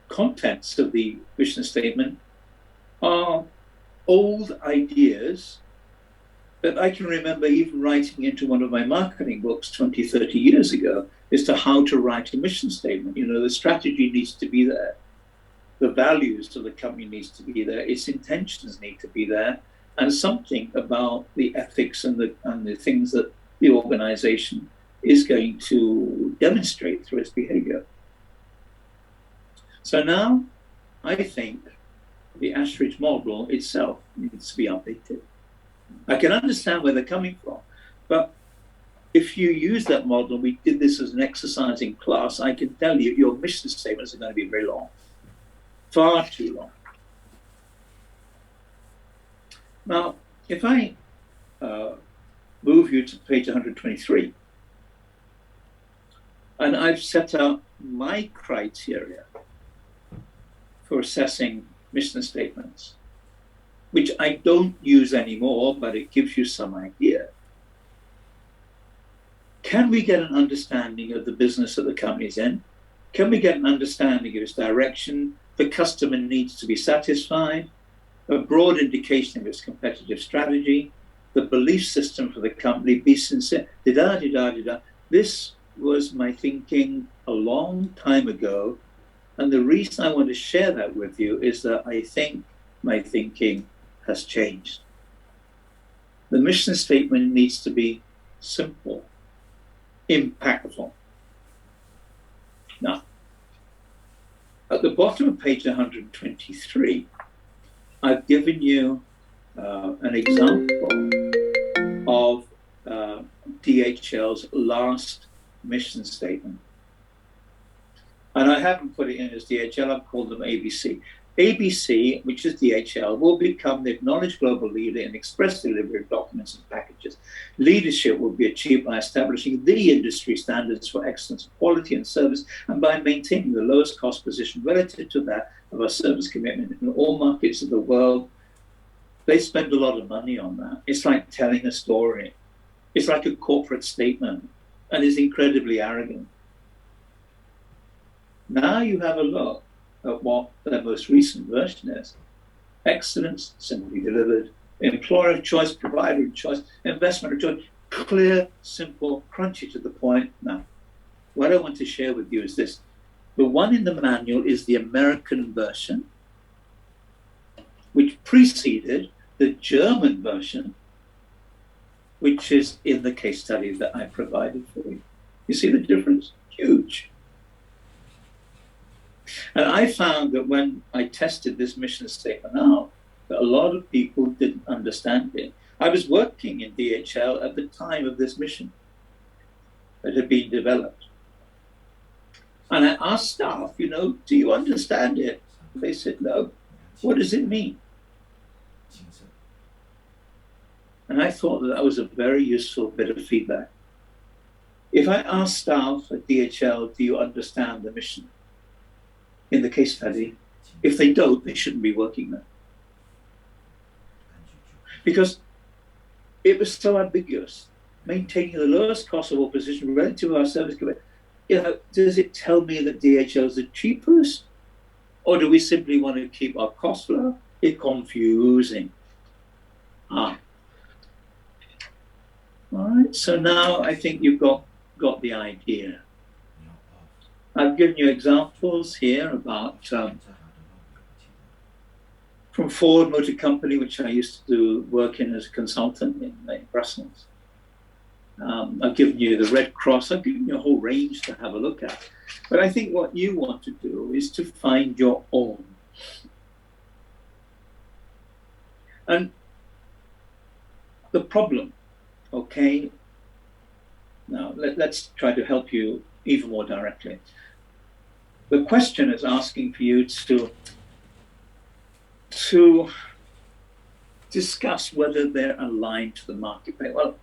contents of the mission statement are old ideas that I can remember even writing into one of my marketing books 20, 30 years ago as to how to write a mission statement. You know, the strategy needs to be there. The values of the company needs to be there. Its intentions need to be there. And something about the ethics and the things that the organization is going to demonstrate through its behavior. So now I think the Ashridge model itself needs to be updated. I can understand where they're coming from, but if you use that model, we did this as an exercise in class, I can tell you your mission statements are going to be very long, far too long. Now, if I move you to page 123, and I've set out my criteria for assessing mission statements, which I don't use anymore, but it gives you some idea. Can we get an understanding of the business that the company is in? Can we get an understanding of its direction? The customer needs to be satisfied, a broad indication of its competitive strategy, the belief system for the company, be sincere, This was my thinking a long time ago. And the reason I want to share that with you is that I think my thinking has changed. The mission statement needs to be simple, impactful. Now, at the bottom of page 123, I've given you an example of DHL's last mission statement. And I haven't put it in as DHL, I've called them ABC. ABC, which is DHL, will become the acknowledged global leader in express delivery of documents and packages. Leadership will be achieved by establishing the industry standards for excellence, quality, and service, and by maintaining the lowest cost position relative to that of our service commitment in all markets of the world. They spend a lot of money on that. It's like telling a story. It's like a corporate statement, and it's incredibly arrogant. Now you have a look at what their most recent version is. Excellence, simply delivered. Employer of choice, provider of choice, investment of choice. Clear, simple, crunchy to the point. Now, what I want to share with you is this. The one in the manual is the American version, which preceded the German version, which is in the case study that I provided for you. You see the difference? Huge. And I found that when I tested this mission statement out, that a lot of people didn't understand it. I was working in DHL at the time of this mission that had been developed. And I asked staff, do you understand it? They said, no. What does it mean? And I thought that was a very useful bit of feedback. If I ask staff at DHL, do you understand the mission in the case study? If they don't, they shouldn't be working there. Because it was so ambiguous. Maintaining the lowest cost of all position relative to our service commitment. Does it tell me that DHL is the cheapest? Or do we simply want to keep our costs low? It's confusing. All right, so now I think you've got the idea. I've given you examples here about from Ford Motor Company, which I used to do work in as a consultant in Brussels. I've given you the Red Cross. I've given you a whole range to have a look at. But I think what you want to do is to find your own. And the problem, okay, now let's try to help you even more directly. The question is asking for you to discuss whether they're aligned to the marketplace. Well,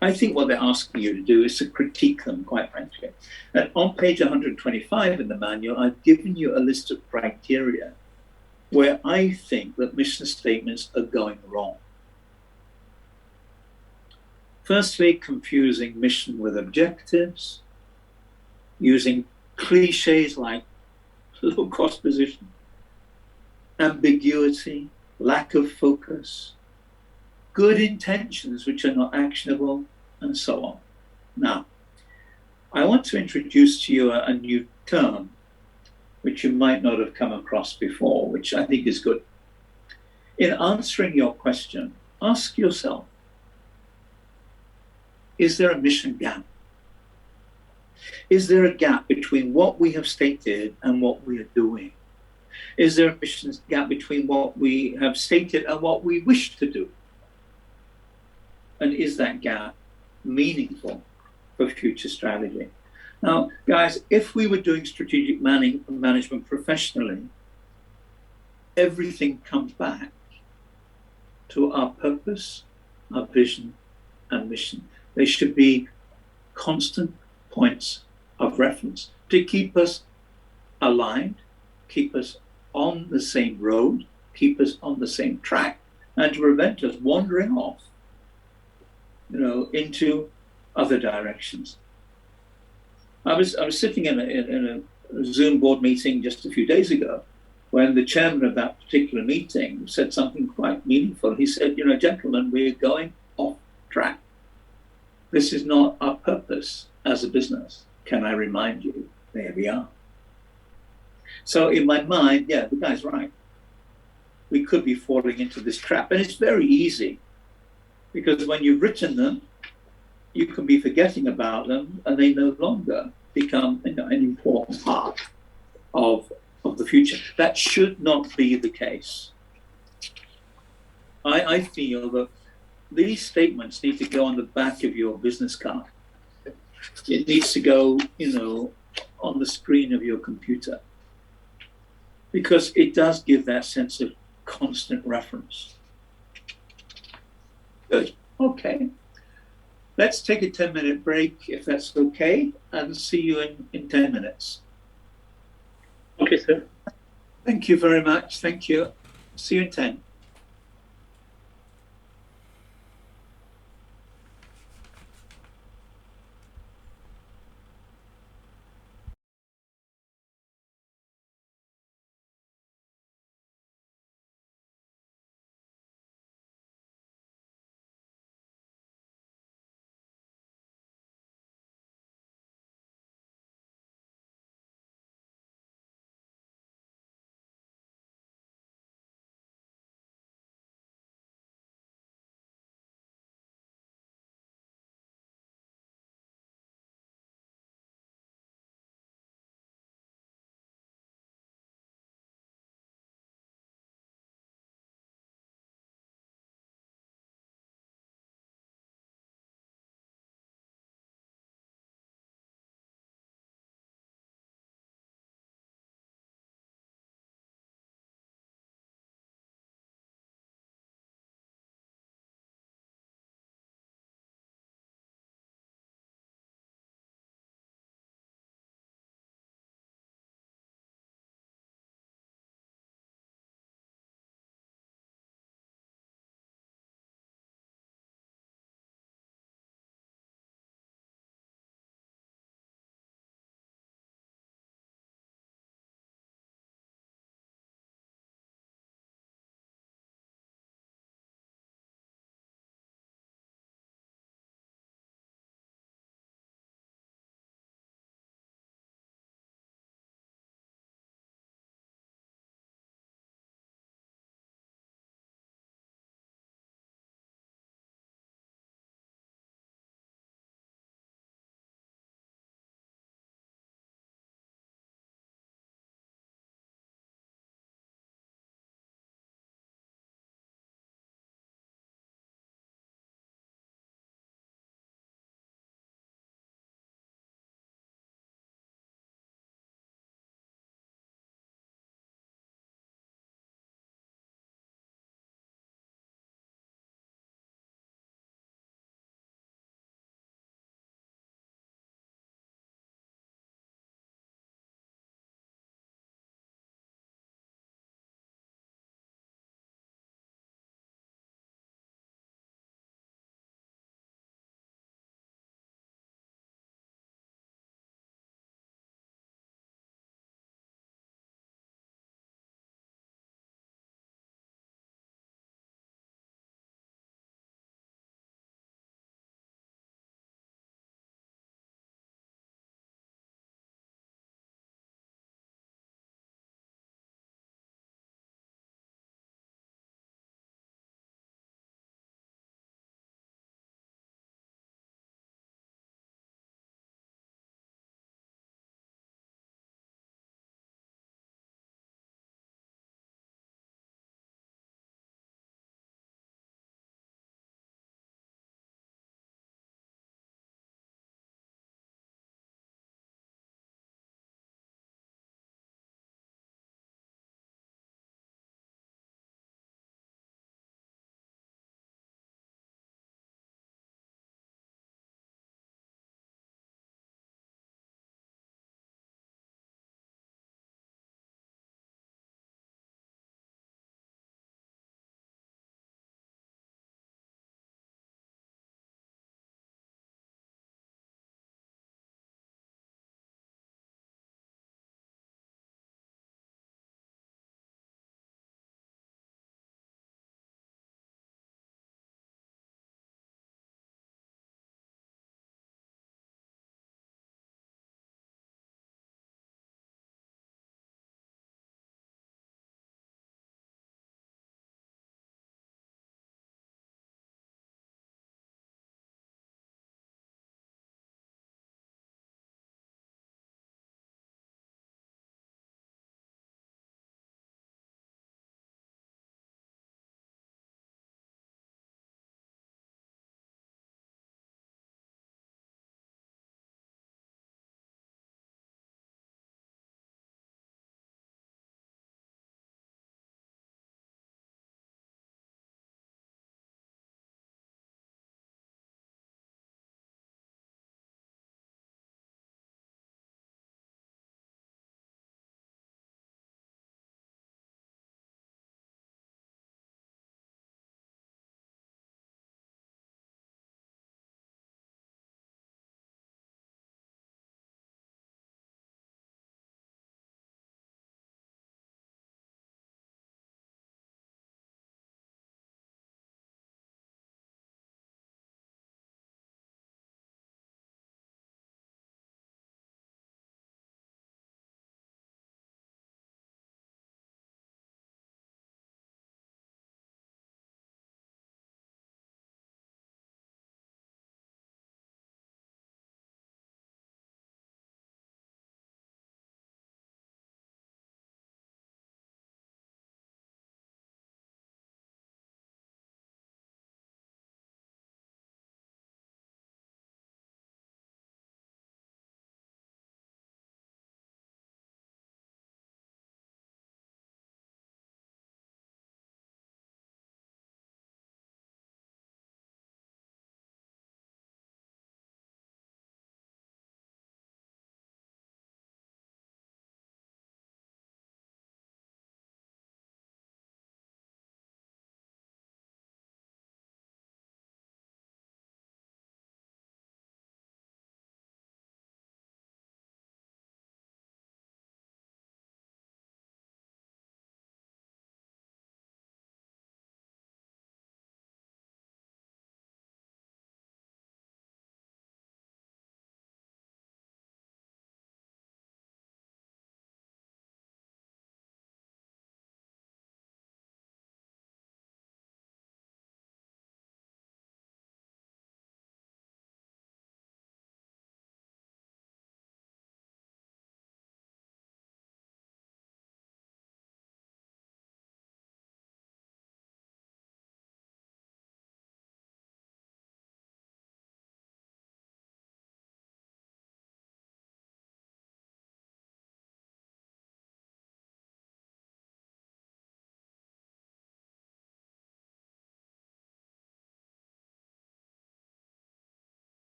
I think what they're asking you to do is to critique them, quite frankly. And on page 125 in the manual, I've given you a list of criteria where I think that mission statements are going wrong. Firstly, confusing mission with objectives, using cliches like low cost position, ambiguity, lack of focus, good intentions which are not actionable, and so on. Now, I want to introduce to you a new term which you might not have come across before, which I think is good. In answering your question, ask yourself, is there a mission gap? Is there a gap between what we have stated and what we are doing? Is there a mission gap between what we have stated and what we wish to do? And is that gap meaningful for future strategy? Now, guys, if we were doing strategic management professionally, everything comes back to our purpose, our vision, and mission. They should be constant points of reference to keep us aligned, keep us on the same road, keep us on the same track, and to prevent us wandering off, into other directions. I was sitting in a Zoom board meeting just a few days ago when the chairman of that particular meeting said something quite meaningful. He said, gentlemen, we're going off track. This is not our purpose as a business. Can I remind you? There we are. So in my mind, yeah, the guy's right. We could be falling into this trap. And it's very easy because when you've written them, you can be forgetting about them and they no longer become an important part of the future. That should not be the case. I feel that these statements need to go on the back of your business card. It needs to go, on the screen of your computer. because it does give that sense of constant reference. Good. Okay. Let's take a 10-minute break, if that's okay, and see you in 10 minutes. Okay, sir. Thank you very much. Thank you. See you in 10.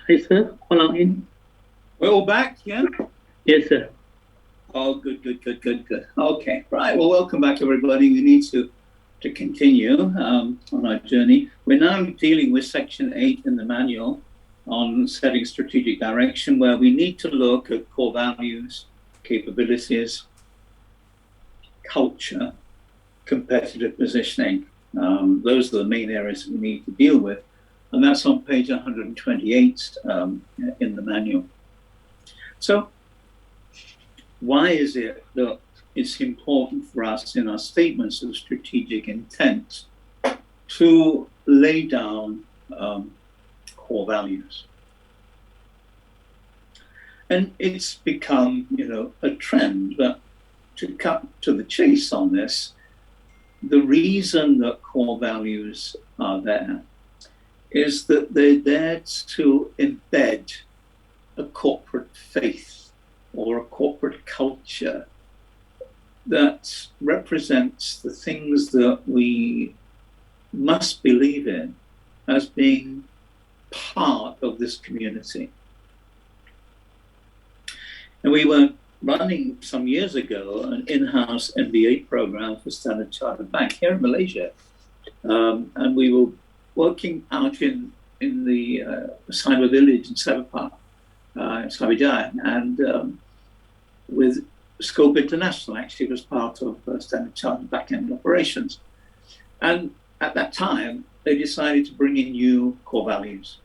Hi, sir. Calling in. We're all back, yeah? Yes, sir. Oh, good. Okay, right. Well, welcome back, everybody. We need to continue on our journey. We're now dealing with Section 8 in the manual on setting strategic direction, where we need to look at core values, capabilities, culture, competitive positioning. Those are the main areas we need to deal with. And that's on page 128 in the manual. So why is it that it's important for us in our statements of strategic intent to lay down core values? And it's become, a trend. But to cut to the chase on this, the reason that core values are there is that they're there to embed a corporate faith or a corporate culture that represents the things that we must believe in as being part of this community. And we were running some years ago an in-house MBA program for Standard Chartered Bank here in Malaysia. And we were working out in the cyber village in Sabah, Sabijaya, and with Scope International actually was part of Standard Chartered back-end operations. And at that time, they decided to bring in new core values.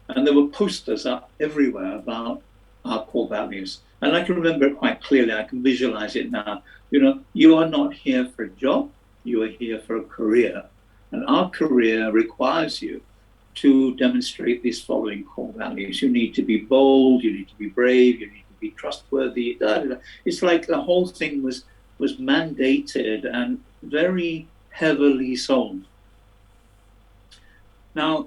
And there were posters up everywhere about our core values. And I can remember it quite clearly. I can visualize it now. You are not here for a job. You are here for a career. And our career requires you to demonstrate these following core values. You need to be bold. You need to be brave. You need to be trustworthy. It's like the whole thing was mandated and very heavily sold. Now,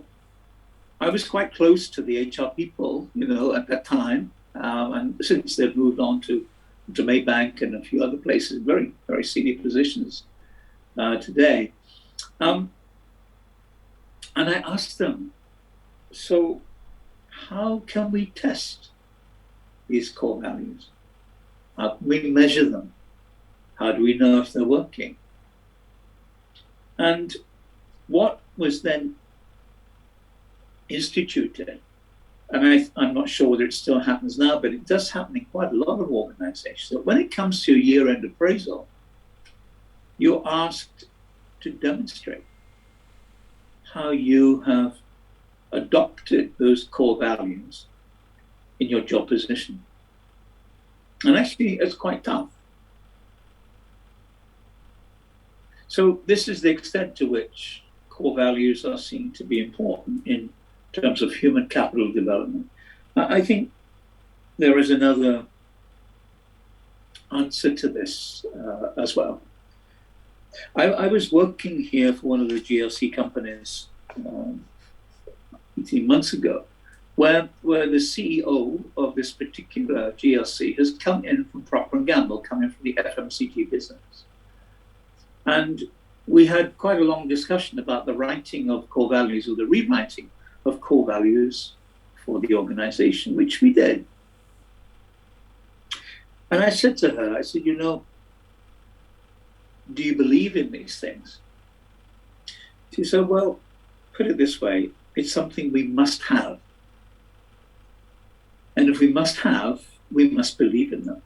I was quite close to the HR people, at that time. And since they've moved on to Maybank and a few other places, very, very senior positions today. And I asked them, so how can we test these core values? How can we measure them? How do we know if they're working? And what was then instituted, and I'm not sure whether it still happens now, but it does happen in quite a lot of organizations. So when it comes to a year-end appraisal, you're asked to demonstrate how you have adopted those core values in your job position. And actually, it's quite tough. So this is the extent to which core values are seen to be important in terms of human capital development. I think there is another answer to this as well. I was working here for one of the GLC companies 18 months ago, where the CEO of this particular GLC has come in from Procter & Gamble, coming from the FMCG business. And we had quite a long discussion about the writing of core values or the rewriting of core values for the organization, which we did. And I said to her, I said, do you believe in these things? She said, well, put it this way, it's something we must have. And if we must have, we must believe in them.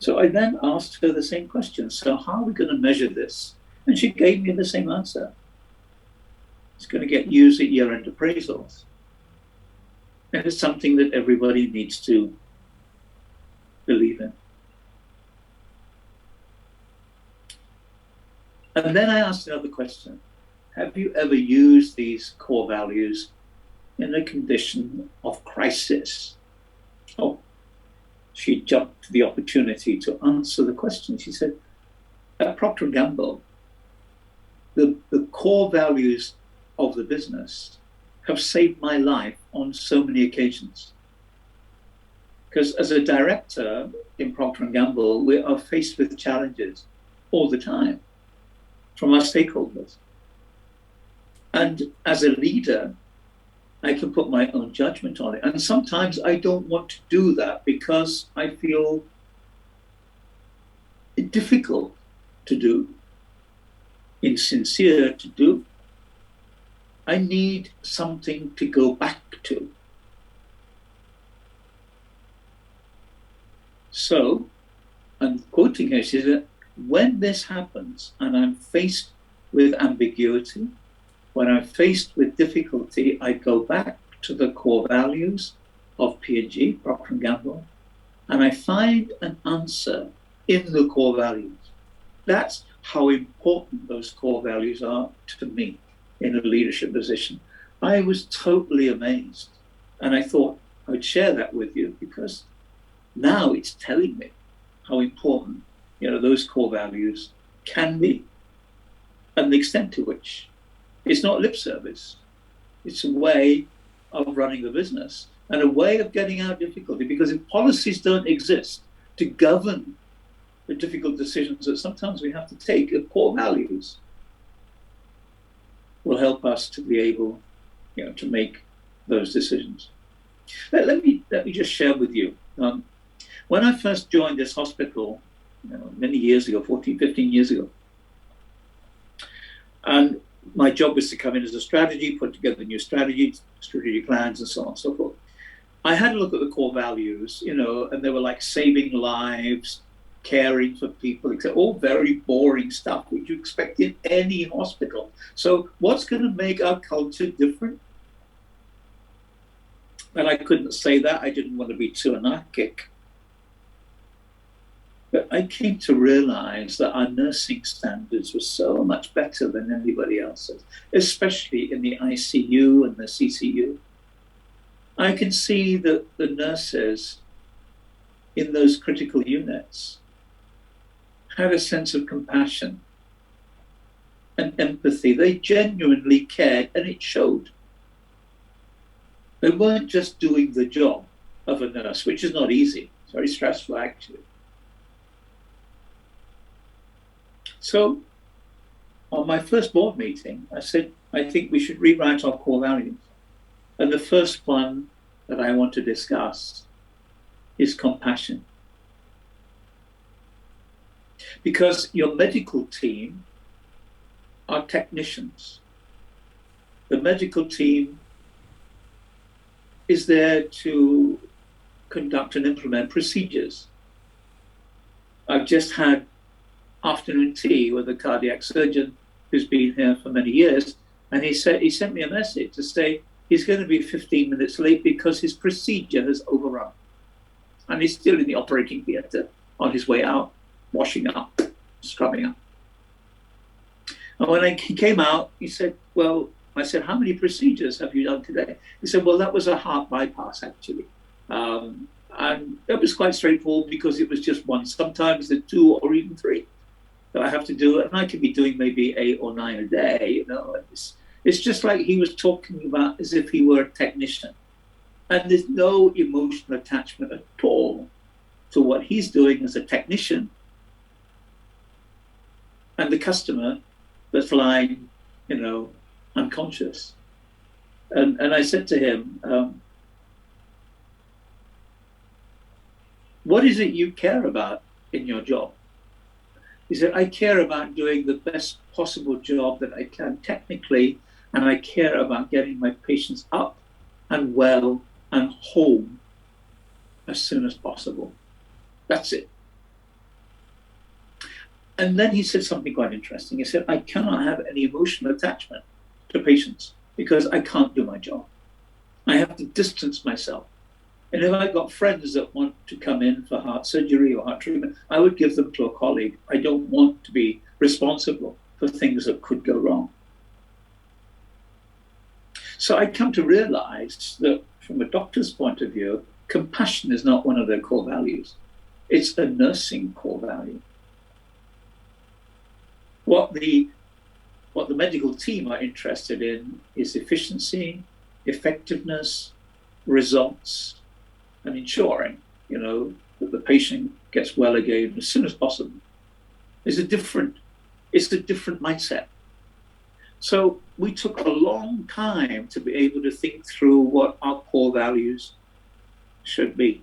So I then asked her the same question. So how are we going to measure this? And she gave me the same answer. It's going to get used at year-end appraisals. And it's something that everybody needs to believe in. And then I asked another question. Have you ever used these core values in a condition of crisis? Oh, she jumped to the opportunity to answer the question. She said, at Procter & Gamble, the core values of the business have saved my life on so many occasions. Because as a director in Procter & Gamble, we are faced with challenges all the time from our stakeholders. And as a leader, I can put my own judgment on it. And sometimes I don't want to do that because I feel it difficult to do, insincere to do. I need something to go back to. So, I'm quoting here, she said, when this happens and I'm faced with ambiguity, when I'm faced with difficulty, I go back to the core values of P&G, Procter & Gamble, and I find an answer in the core values. That's how important those core values are to me in a leadership position. I was totally amazed, and I thought I would share that with you because now it's telling me how important, those core values can be, and the extent to which it's not lip service. It's a way of running the business and a way of getting out difficulty. Because if policies don't exist to govern the difficult decisions that sometimes we have to take, the core values will help us to be able, to make those decisions. Let me just share with you. When I first joined this hospital, many years ago, 14, 15 years ago, and my job was to come in as a strategy, put together new strategies, strategic plans, and so on and so forth. I had a look at the core values, and they were like saving lives, caring for people, except all very boring stuff, which you expect in any hospital. So what's going to make our culture different? And I couldn't say that. I didn't want to be too anarchic. But I came to realize that our nursing standards were so much better than anybody else's, especially in the ICU and the CCU. I can see that the nurses in those critical units had a sense of compassion and empathy. They genuinely cared, and it showed. They weren't just doing the job of a nurse, which is not easy. It's very stressful, actually. So on my first board meeting, I said, I think we should rewrite our core values. And the first one that I want to discuss is compassion. Because your medical team are technicians. The medical team is there to conduct and implement procedures. I've just had afternoon tea with a cardiac surgeon who's been here for many years, and he sent me a message to say he's going to be 15 minutes late because his procedure has overrun, and he's still in the operating theatre on his way out, washing up, scrubbing up. And when he came out, he said, well, I said, how many procedures have you done today? He said, well, that was a heart bypass, actually. And that was quite straightforward because it was just one. Sometimes the 2 or even 3 that I have to do, and I could be doing maybe 8 or 9 a day, It's just like he was talking about as if he were a technician. And there's no emotional attachment at all to what he's doing as a technician and the customer that's lying, unconscious. And I said to him, what is it you care about in your job? He said, I care about doing the best possible job that I can technically, and I care about getting my patients up and well and home as soon as possible. That's it. And then he said something quite interesting. He said, I cannot have any emotional attachment to patients because I can't do my job. I have to distance myself. And if I've got friends that want to come in for heart surgery or heart treatment, I would give them to a colleague. I don't want to be responsible for things that could go wrong. So I come to realize that from a doctor's point of view, compassion is not one of their core values. It's a nursing core value. What the medical team are interested in is efficiency, effectiveness, results, and ensuring, that the patient gets well again as soon as possible. It's a different mindset. So we took a long time to be able to think through what our core values should be.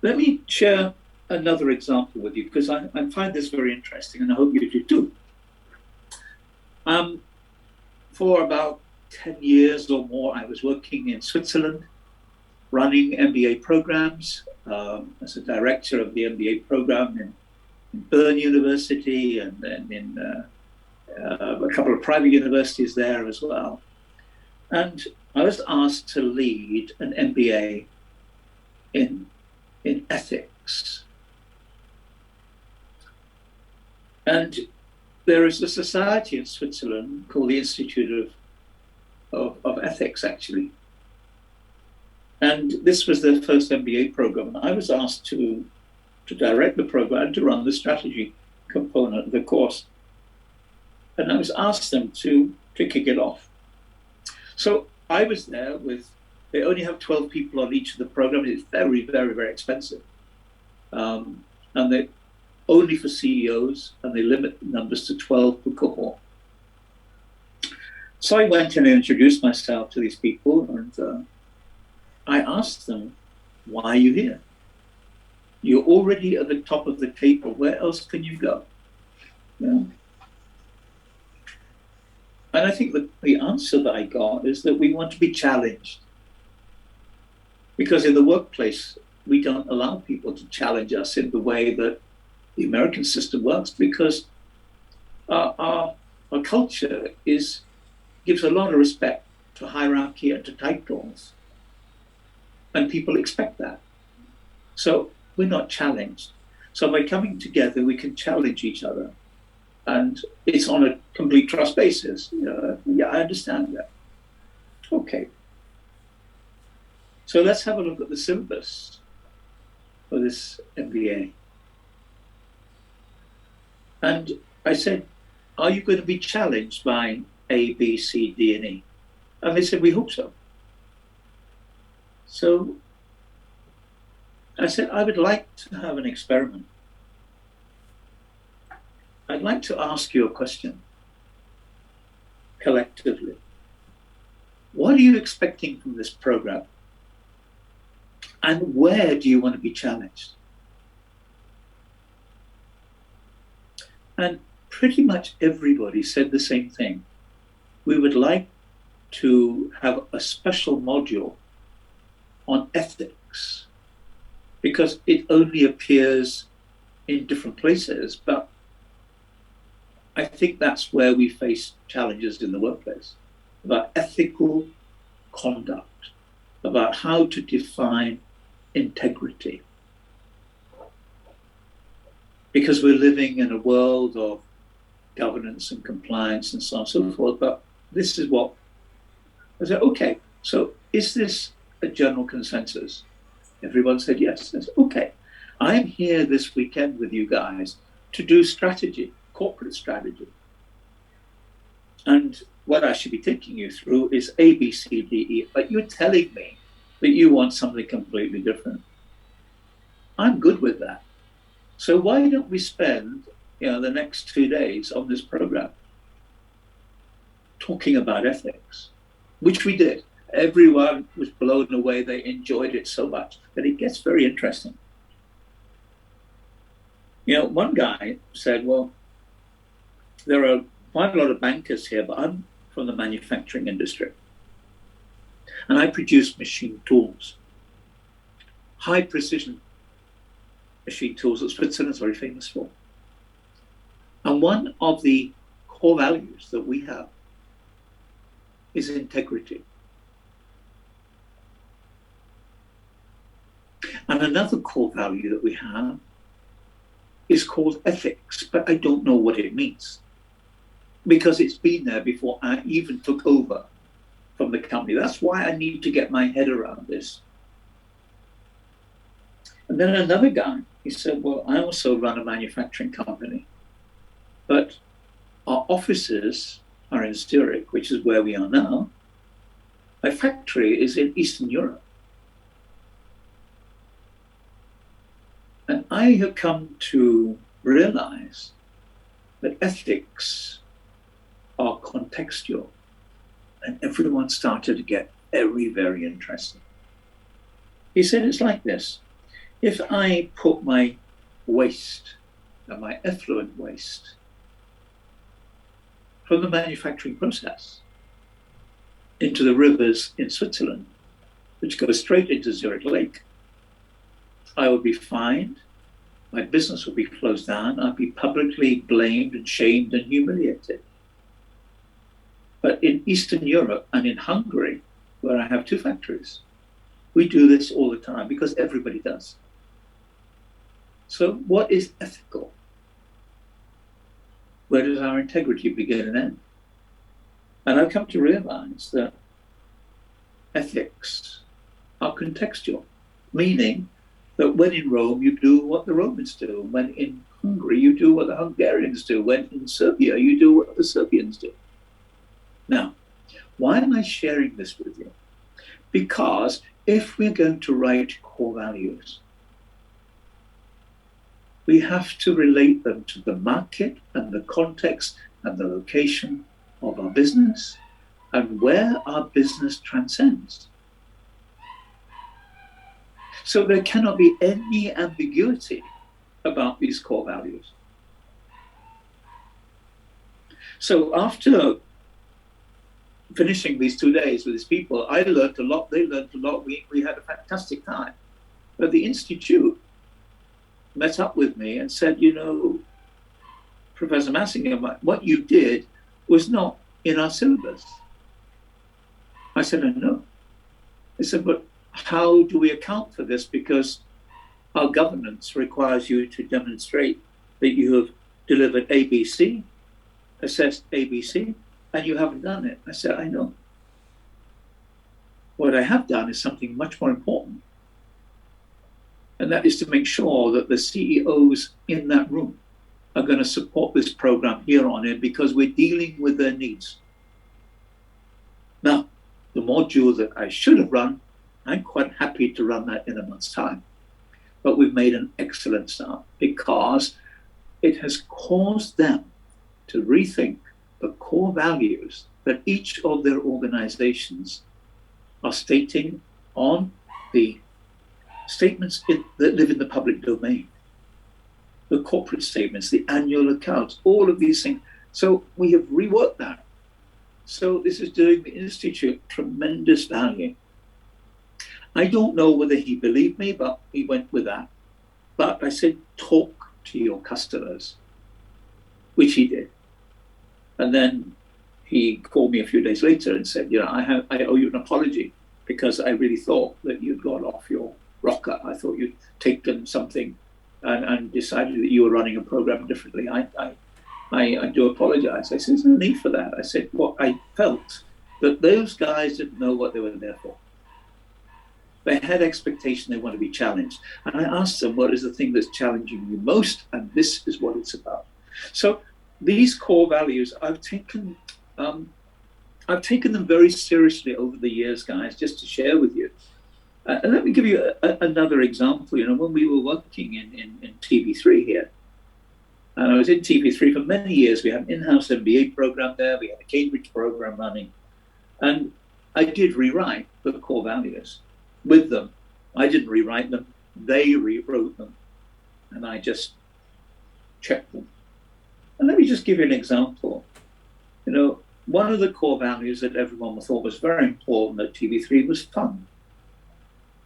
Let me share another example with you, because I find this very interesting, and I hope you do too. For about 10 years or more, I was working in Switzerland, running MBA programs as a director of the MBA program in Bern University, and then in a couple of private universities there as well. And I was asked to lead an MBA in ethics. And there is a society in Switzerland called the Institute of Ethics, actually. And this was their first MBA program. I was asked to direct the program and to run the strategy component of the course. And I was asked them to kick it off. So I was there with, they only have 12 people on each of the programs. It's very, very, very expensive. And they only for CEOs, and they limit the numbers to 12 per cohort. So I went in and introduced myself to these people, and I asked them, why are you here? You're already at the top of the table. Where else can you go? Yeah. And I think that the answer that I got is that we want to be challenged. Because in the workplace, we don't allow people to challenge us in the way that the American system works, because our culture gives a lot of respect to hierarchy and to titles. And people expect that. So we're not challenged. So by coming together, we can challenge each other. And it's on a complete trust basis. Yeah, I understand that. Okay. So let's have a look at the syllabus for this MBA. And I said, are you going to be challenged by A, B, C, D, and E? And they said, we hope so. So I said, I would like to have an experiment. I'd like to ask you a question collectively. What are you expecting from this program? And where do you want to be challenged? And pretty much everybody said the same thing. We would like to have a special module on ethics, because it only appears in different places, but I think that's where we face challenges in the workplace, about ethical conduct, about how to define integrity. Because we're living in a world of governance and compliance and so on and so forth, but this is what I said, okay, so is this a general consensus? Everyone said yes. I said, okay, I'm here this weekend with you guys to do strategy, corporate strategy. And what I should be taking you through is A, B, C, D, E, but you're telling me that you want something completely different. I'm good with that. So why don't we spend the next 2 days on this program talking about ethics, which we did. Everyone was blown away. They enjoyed it so much that it gets very interesting. One guy said, well, there are quite a lot of bankers here, but I'm from the manufacturing industry. And I produce machine tools, high precision machine tools that Switzerland is very famous for. And one of the core values that we have is integrity. And another core value that we have is called ethics, but I don't know what it means, because it's been there before I even took over from the company. That's why I need to get my head around this. And then another guy, he said, well, I also run a manufacturing company, but our offices are in Zurich, which is where we are now. My factory is in Eastern Europe. And I have come to realize that ethics are contextual. And everyone started to get very, very interested. He said it's like this. If I put my waste, and my effluent waste, from the manufacturing process into the rivers in Switzerland, which go straight into Zurich Lake, I would be fined, my business would be closed down, I'd be publicly blamed and shamed and humiliated. But in Eastern Europe and in Hungary, where I have 2 factories, we do this all the time because everybody does. So what is ethical? Where does our integrity begin and end? And I've come to realize that ethics are contextual, meaning that when in Rome, you do what the Romans do. When in Hungary, you do what the Hungarians do. When in Serbia, you do what the Serbians do. Now, why am I sharing this with you? Because if we're going to write core values, we have to relate them to the market and the context and the location of our business and where our business transcends. So there cannot be any ambiguity about these core values. So after finishing these 2 days with these people, I learned a lot, they learned a lot, we had a fantastic time. But the Institute met up with me and said, you know, Professor Massingham, what you did was not in our syllabus. I said, I know. They said, but how do we account for this? Because our governance requires you to demonstrate that you have delivered ABC, assessed ABC, and you haven't done it. I said, I know. What I have done is something much more important. And that is to make sure that the CEOs in that room are going to support this program here on in because we're dealing with their needs. Now, the module that I should have run, I'm quite happy to run that in a month's time. But we've made an excellent start because it has caused them to rethink the core values that each of their organizations are stating on the statements that live in the public domain, the corporate statements, the annual accounts, all of these things. So we have reworked that. So this is doing the Institute tremendous value. I don't know whether he believed me, but he went with that. But I said, talk to your customers, which he did. And then he called me a few days later and said, you know, I owe you an apology because I really thought that you'd gone off your rocker. I thought you'd taken something and decided that you were running a program differently. I do apologize. I said, there's no need for that. I said, well, I felt that those guys didn't know what they were there for. They had expectation, they want to be challenged. And I asked them, what is the thing that's challenging you most? And this is what it's about. So these core values, I've taken them very seriously over the years, guys, just to share with you. And let me give you another example. You know, when we were working in TV3 here, and I was in TV3 for many years, we had an in-house MBA program there, we had a Cambridge program running, and I did rewrite the core values with them. I didn't rewrite them, they rewrote them, and I just checked them. And let me just give you an example. You know, one of the core values that everyone thought was very important at TV3 was fun.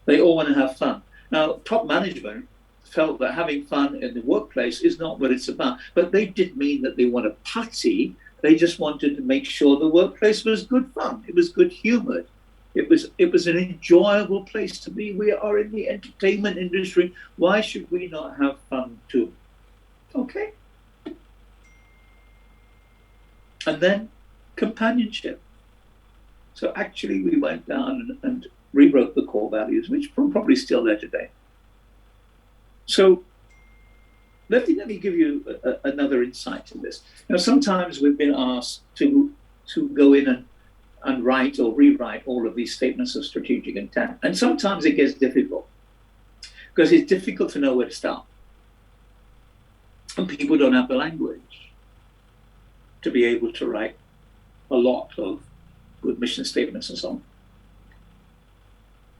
They all want to have fun. Now, top management felt that having fun in the workplace is not what it's about, but they didn't mean that they want to party. They just wanted to make sure the workplace was good fun. It was good humored. It was an enjoyable place to be. We are in the entertainment industry. Why should we not have fun too? Okay. And then companionship. So actually we went down and rewrote the core values, which are probably still there today. So let me give you another insight to this. Now, sometimes we've been asked to go in and write or rewrite all of these statements of strategic intent. And sometimes it gets difficult because it's difficult to know where to start. And people don't have the language to be able to write a lot of good mission statements and so on.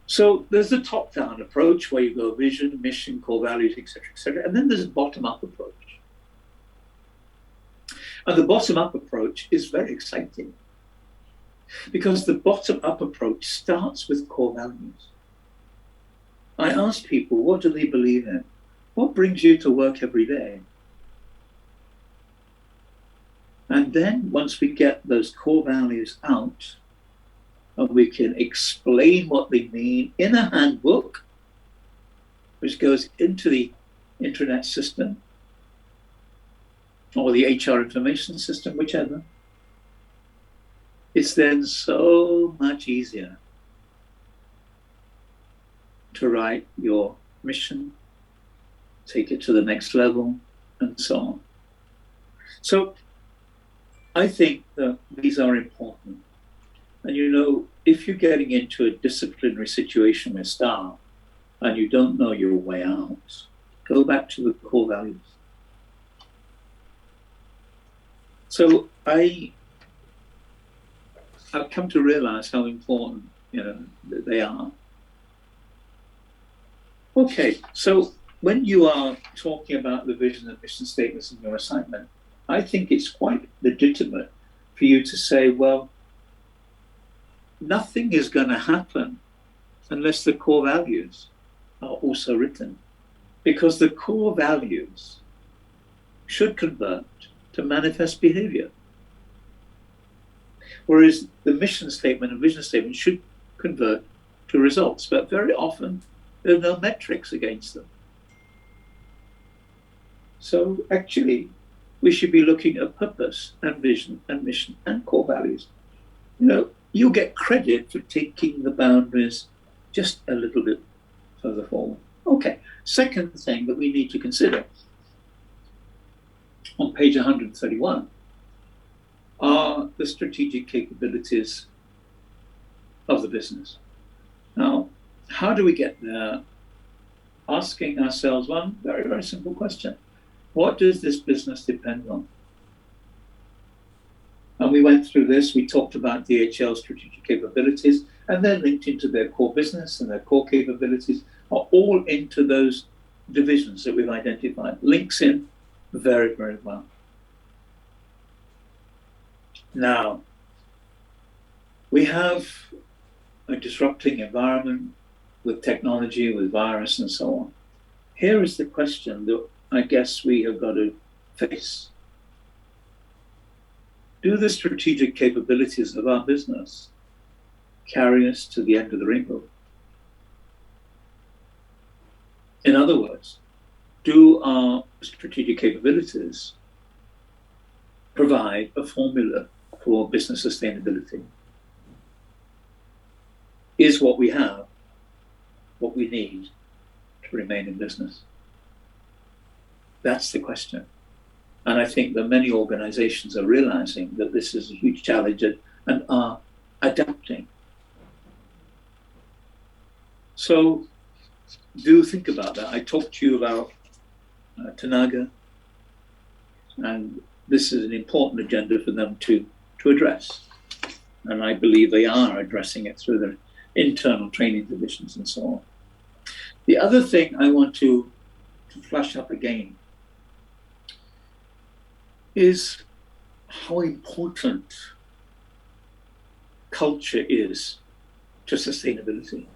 So there's the top-down approach where you go vision, mission, core values, etc., and then there's a bottom-up approach. And the bottom-up approach is very exciting because the bottom-up approach starts with core values. I ask people, what do they believe in? What brings you to work every day? And then once we get those core values out, and we can explain what they mean in a handbook, which goes into the intranet system, or the HR information system, whichever, it's then so much easier to write your mission, take it to the next level, and so on. So I think that these are important. And you know, if you're getting into a disciplinary situation with staff and you don't know your way out, go back to the core values. So I've come to realize how important, you know, they are. Okay, so when you are talking about the vision and mission statements in your assignment, I think it's quite legitimate for you to say, well, nothing is going to happen unless the core values are also written, because the core values should convert to manifest behavior, whereas the mission statement and vision statement should convert to results, but very often there are no metrics against them. So actually, we should be looking at purpose and vision and mission and core values. You know, you get credit for taking the boundaries just a little bit further forward. Okay, second thing that we need to consider on page 131 are the strategic capabilities of the business. Now, how do we get there? Asking ourselves one very, very simple question. What does this business depend on? And we went through this, we talked about DHL strategic capabilities, and they're linked into their core business, and their core capabilities are all into those divisions that we've identified. Links in very, very well. Now, we have a disrupting environment with technology, with virus, and so on. Here is the question that I guess we have got to face. Do the strategic capabilities of our business carry us to the end of the rainbow? In other words, do our strategic capabilities provide a formula for business sustainability? Is what we have what we need to remain in business? That's the question. And I think that many organizations are realizing that this is a huge challenge and are adapting. So do think about that. I talked to you about Tanaga, and this is an important agenda for them to address. And I believe they are addressing it through their internal training divisions and so on. The other thing I want to flash up again is how important culture is to sustainability.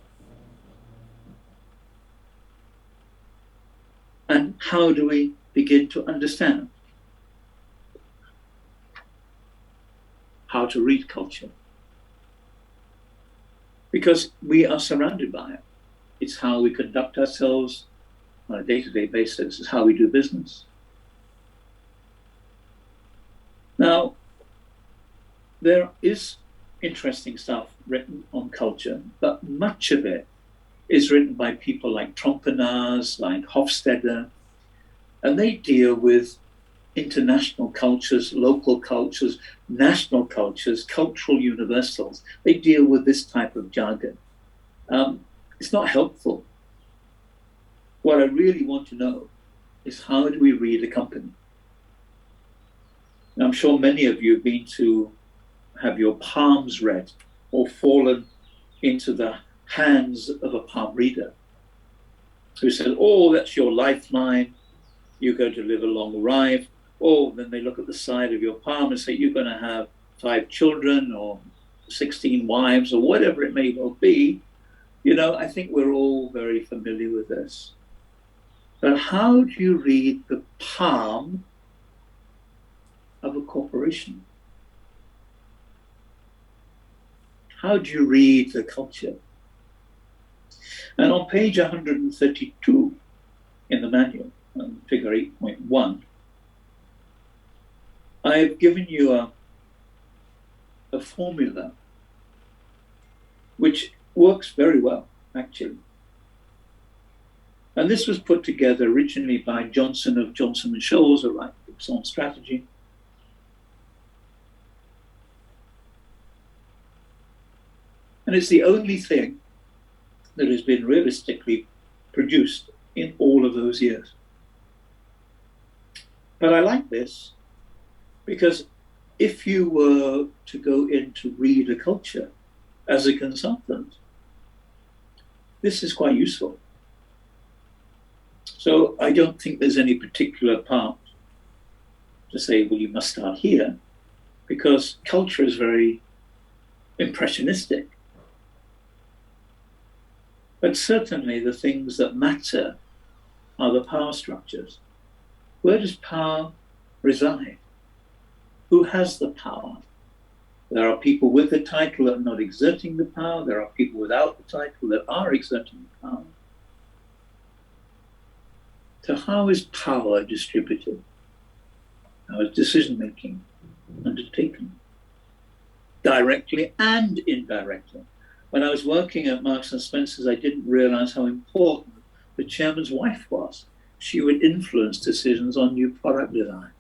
And how do we begin to understand how to read culture? Because we are surrounded by it. It's how we conduct ourselves on a day-to-day basis. It's how we do business. Now, there is interesting stuff written on culture, but much of it is written by people like Trompenaars, like Hofstede, and they deal with international cultures, local cultures, national cultures, cultural universals. They deal with this type of jargon. It's not helpful. What I really want to know is how do we read a company? And I'm sure many of you have been to have your palms read or fallen into the hands of a palm reader who said, oh, that's your lifeline. You're going to live a long life. Oh, then they look at the side of your palm and say, you're going to have 5 children or 16 wives or whatever it may well be. You know, I think we're all very familiar with this. But how do you read the palm of a corporation? How do you read the culture? And on page 132 in the manual, figure 8.1, I have given you a formula which works very well, actually. And this was put together originally by Johnson of Johnson & Scholes, who write books on strategy. And it's the only thing that has been realistically produced in all of those years. But I like this because if you were to go in to read a culture as a consultant, this is quite useful. So I don't think there's any particular part to say, well, you must start here, because culture is very impressionistic. But certainly the things that matter are the power structures. Where does power reside? Who has the power? There are people with the title that are not exerting the power. There are people without the title that are exerting the power. So how is power distributed? How is decision-making undertaken? Directly and indirectly. When I was working at Marks and Spencer's, I didn't realize how important the chairman's wife was. She would influence decisions on new product design,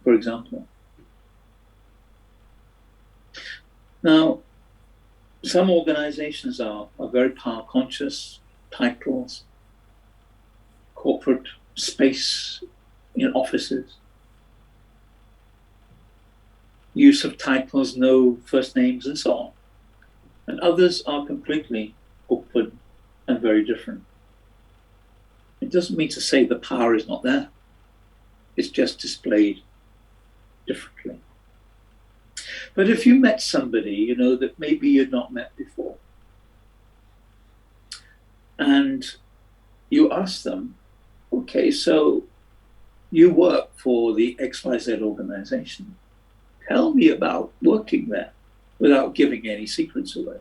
for example. Now, some organizations are very power conscious, titles, corporate space in offices, use of titles, no first names, and so on. And others are completely open and very different. It doesn't mean to say the power is not there. It's just displayed differently. But if you met somebody, you know, that maybe you'd not met before, and you ask them, okay, so you work for the XYZ organization. Tell me about working there, without giving any secrets away.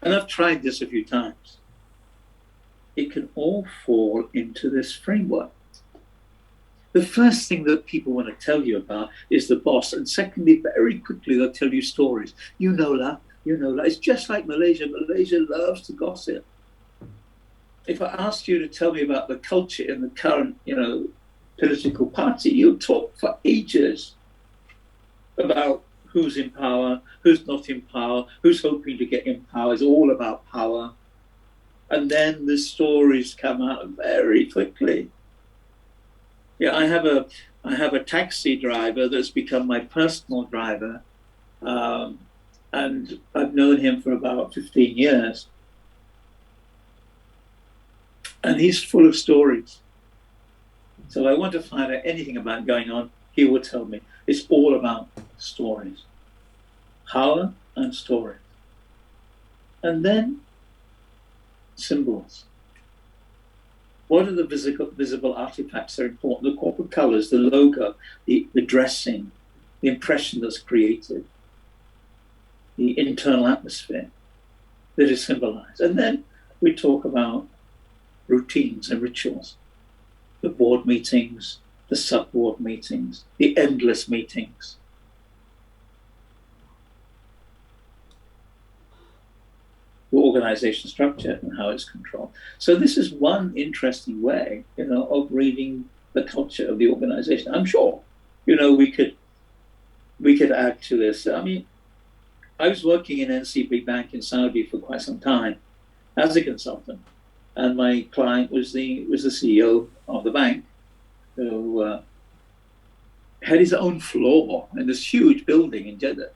And I've tried this a few times. It can all fall into this framework. The first thing that people want to tell you about is the boss. And secondly, very quickly, they'll tell you stories. You know that, you know that. It's just like Malaysia. Malaysia loves to gossip. If I asked you to tell me about the culture in the current, you know, political party, you'll talk for ages about who's in power, who's not in power, who's hoping to get in power. It's all about power. And then the stories come out very quickly. Yeah, I have a taxi driver that's become my personal driver, and I've known him for about 15 years. And he's full of stories. So I want to find out anything about going on, he will tell me. It's all about stories. Power and stories. And then symbols. What are the visible artifacts that are important? The corporate colors, the logo, the dressing, the impression that's created, the internal atmosphere that is symbolized. And then we talk about routines and rituals, the board meetings, the sub-board meetings, the endless meetings. The organization structure and how it's controlled. So this is one interesting way, you know, of reading the culture of the organization. I'm sure, you know, we could add to this. I mean, I was working in NCB Bank in Saudi for quite some time as a consultant. and my client was the CEO of the bank, who had his own floor in this huge building in Jeddah.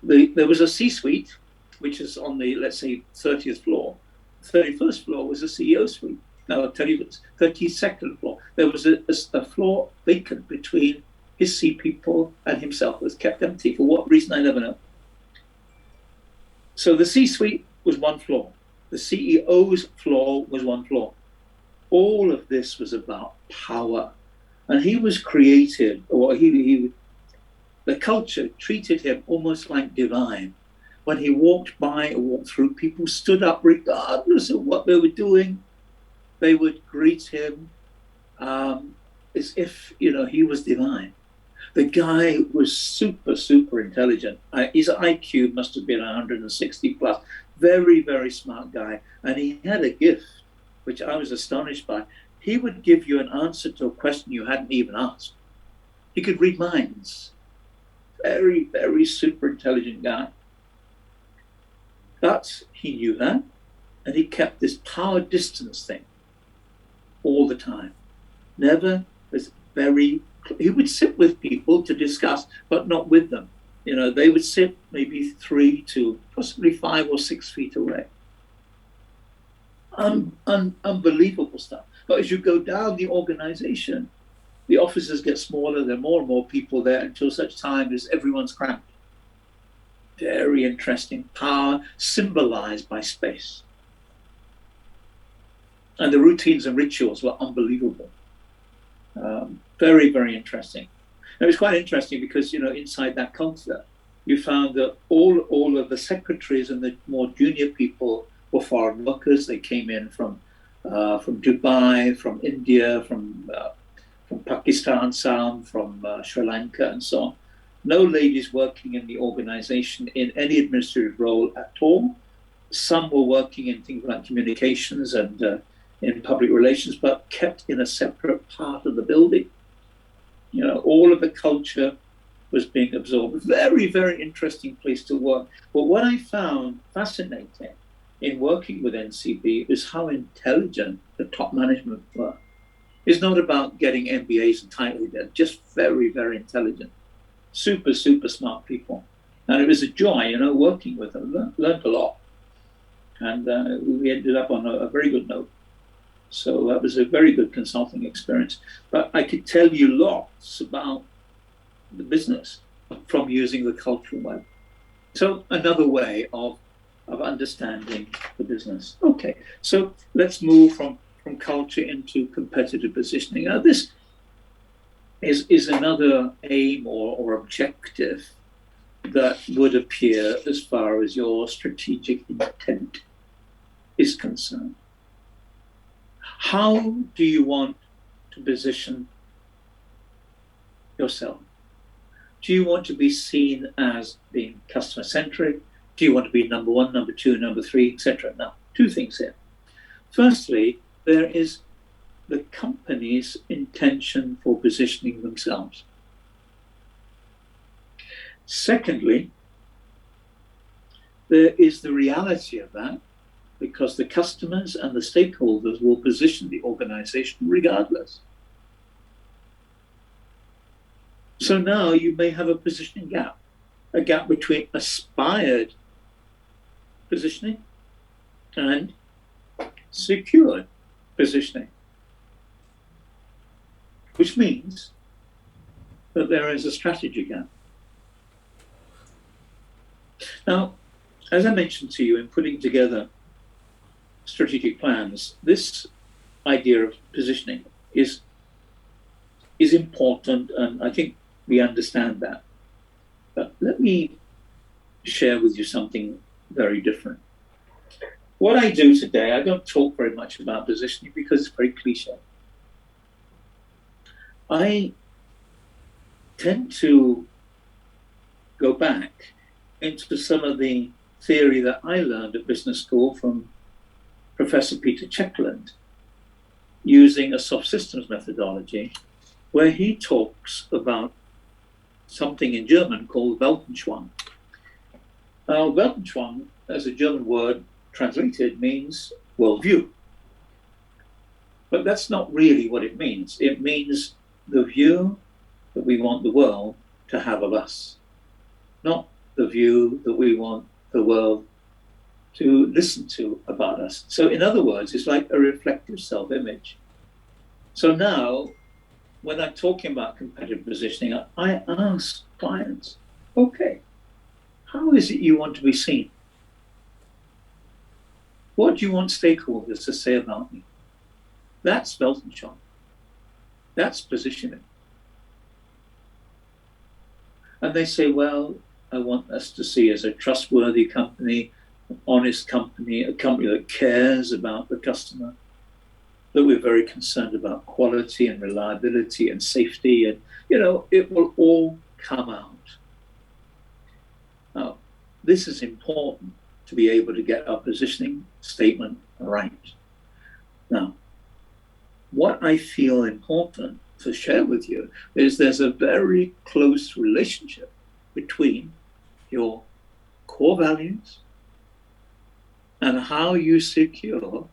There was a C-suite, which is on the, let's say, 30th floor. 31st floor was a CEO suite. No, I'll tell you, it was 32nd floor. There was a floor vacant between his C people and himself. It was kept empty for what reason, I never know. So the C-suite was one floor. The CEO's floor was one floor. All of this was about power. And he was created, or the culture treated him almost like divine. When he walked by or walked through, people stood up regardless of what they were doing. They would greet him as if, he was divine. The guy was super, super intelligent. His IQ must have been 160 plus. Very, very smart guy. And he had a gift, which I was astonished by. He would give you an answer to a question you hadn't even asked. He could read minds. Very, very super intelligent guy. But he knew that, and he kept this power distance thing all the time. He would sit with people to discuss, but not with them. They would sit maybe 3 to possibly 5 or 6 feet away. Unbelievable stuff. But as you go down the organization, the offices get smaller, there are more and more people there until such time as everyone's cramped. Very interesting. Power symbolized by space. And the routines and rituals were unbelievable. Very, very interesting. And it was quite interesting because, inside that culture, you found that all of the secretaries and the more junior people were foreign workers. They came in from Dubai, from India, from Pakistan, some from Sri Lanka, and so on. No ladies working in the organization in any administrative role at all. Some were working in things like communications and in public relations, but kept in a separate part of the building. All of the culture was being absorbed. Very, very interesting place to work. But what I found fascinating in working with NCB is how intelligent the top management were. It's not about getting MBAs and titles, they're just very, very intelligent. Super, super smart people. And it was a joy, working with them. Learned a lot. And we ended up on a very good note. So that was a very good consulting experience. But I could tell you lots about the business from using the cultural web. So another way of understanding the business. Okay, so let's move from culture into competitive positioning. Now this is another aim or objective that would appear as far as your strategic intent is concerned. How do you want to position yourself? Do you want to be seen as being customer-centric? Do you want to be number 1, number 2, number 3, etc.? Now, 2 things here. Firstly, there is the company's intention for positioning themselves. Secondly, there is the reality of that, because the customers and the stakeholders will position the organization regardless. So now you may have a positioning gap, a gap between aspired positioning and secured positioning, which means that there is a strategy gap. Now, as I mentioned to you in putting together strategic plans, this idea of positioning is important, and I think we understand that. But let me share with you something very different. What I do today, I don't talk very much about positioning because it's very cliche. I tend to go back into some of the theory that I learned at business school from Professor Peter Checkland, using a soft systems methodology, where he talks about something in German called Weltanschauung. Weltanschauung, as a German word translated, means worldview. But that's not really what it means. It means the view that we want the world to have of us, not the view that we want the world to listen to about us. So in other words, it's like a reflective self-image. So now, when I'm talking about competitive positioning, I ask clients, okay, how is it you want to be seen? What do you want stakeholders to say about me? That's Weltanschauung. That's positioning. And they say, well, I want us to see as a trustworthy company, an honest company, a company that cares about the customer, that we're very concerned about quality and reliability and safety. And, it will all come out. Now, this is important to be able to get our positioning statement right. Now, what I feel important to share with you is there's a very close relationship between your core values and how you secure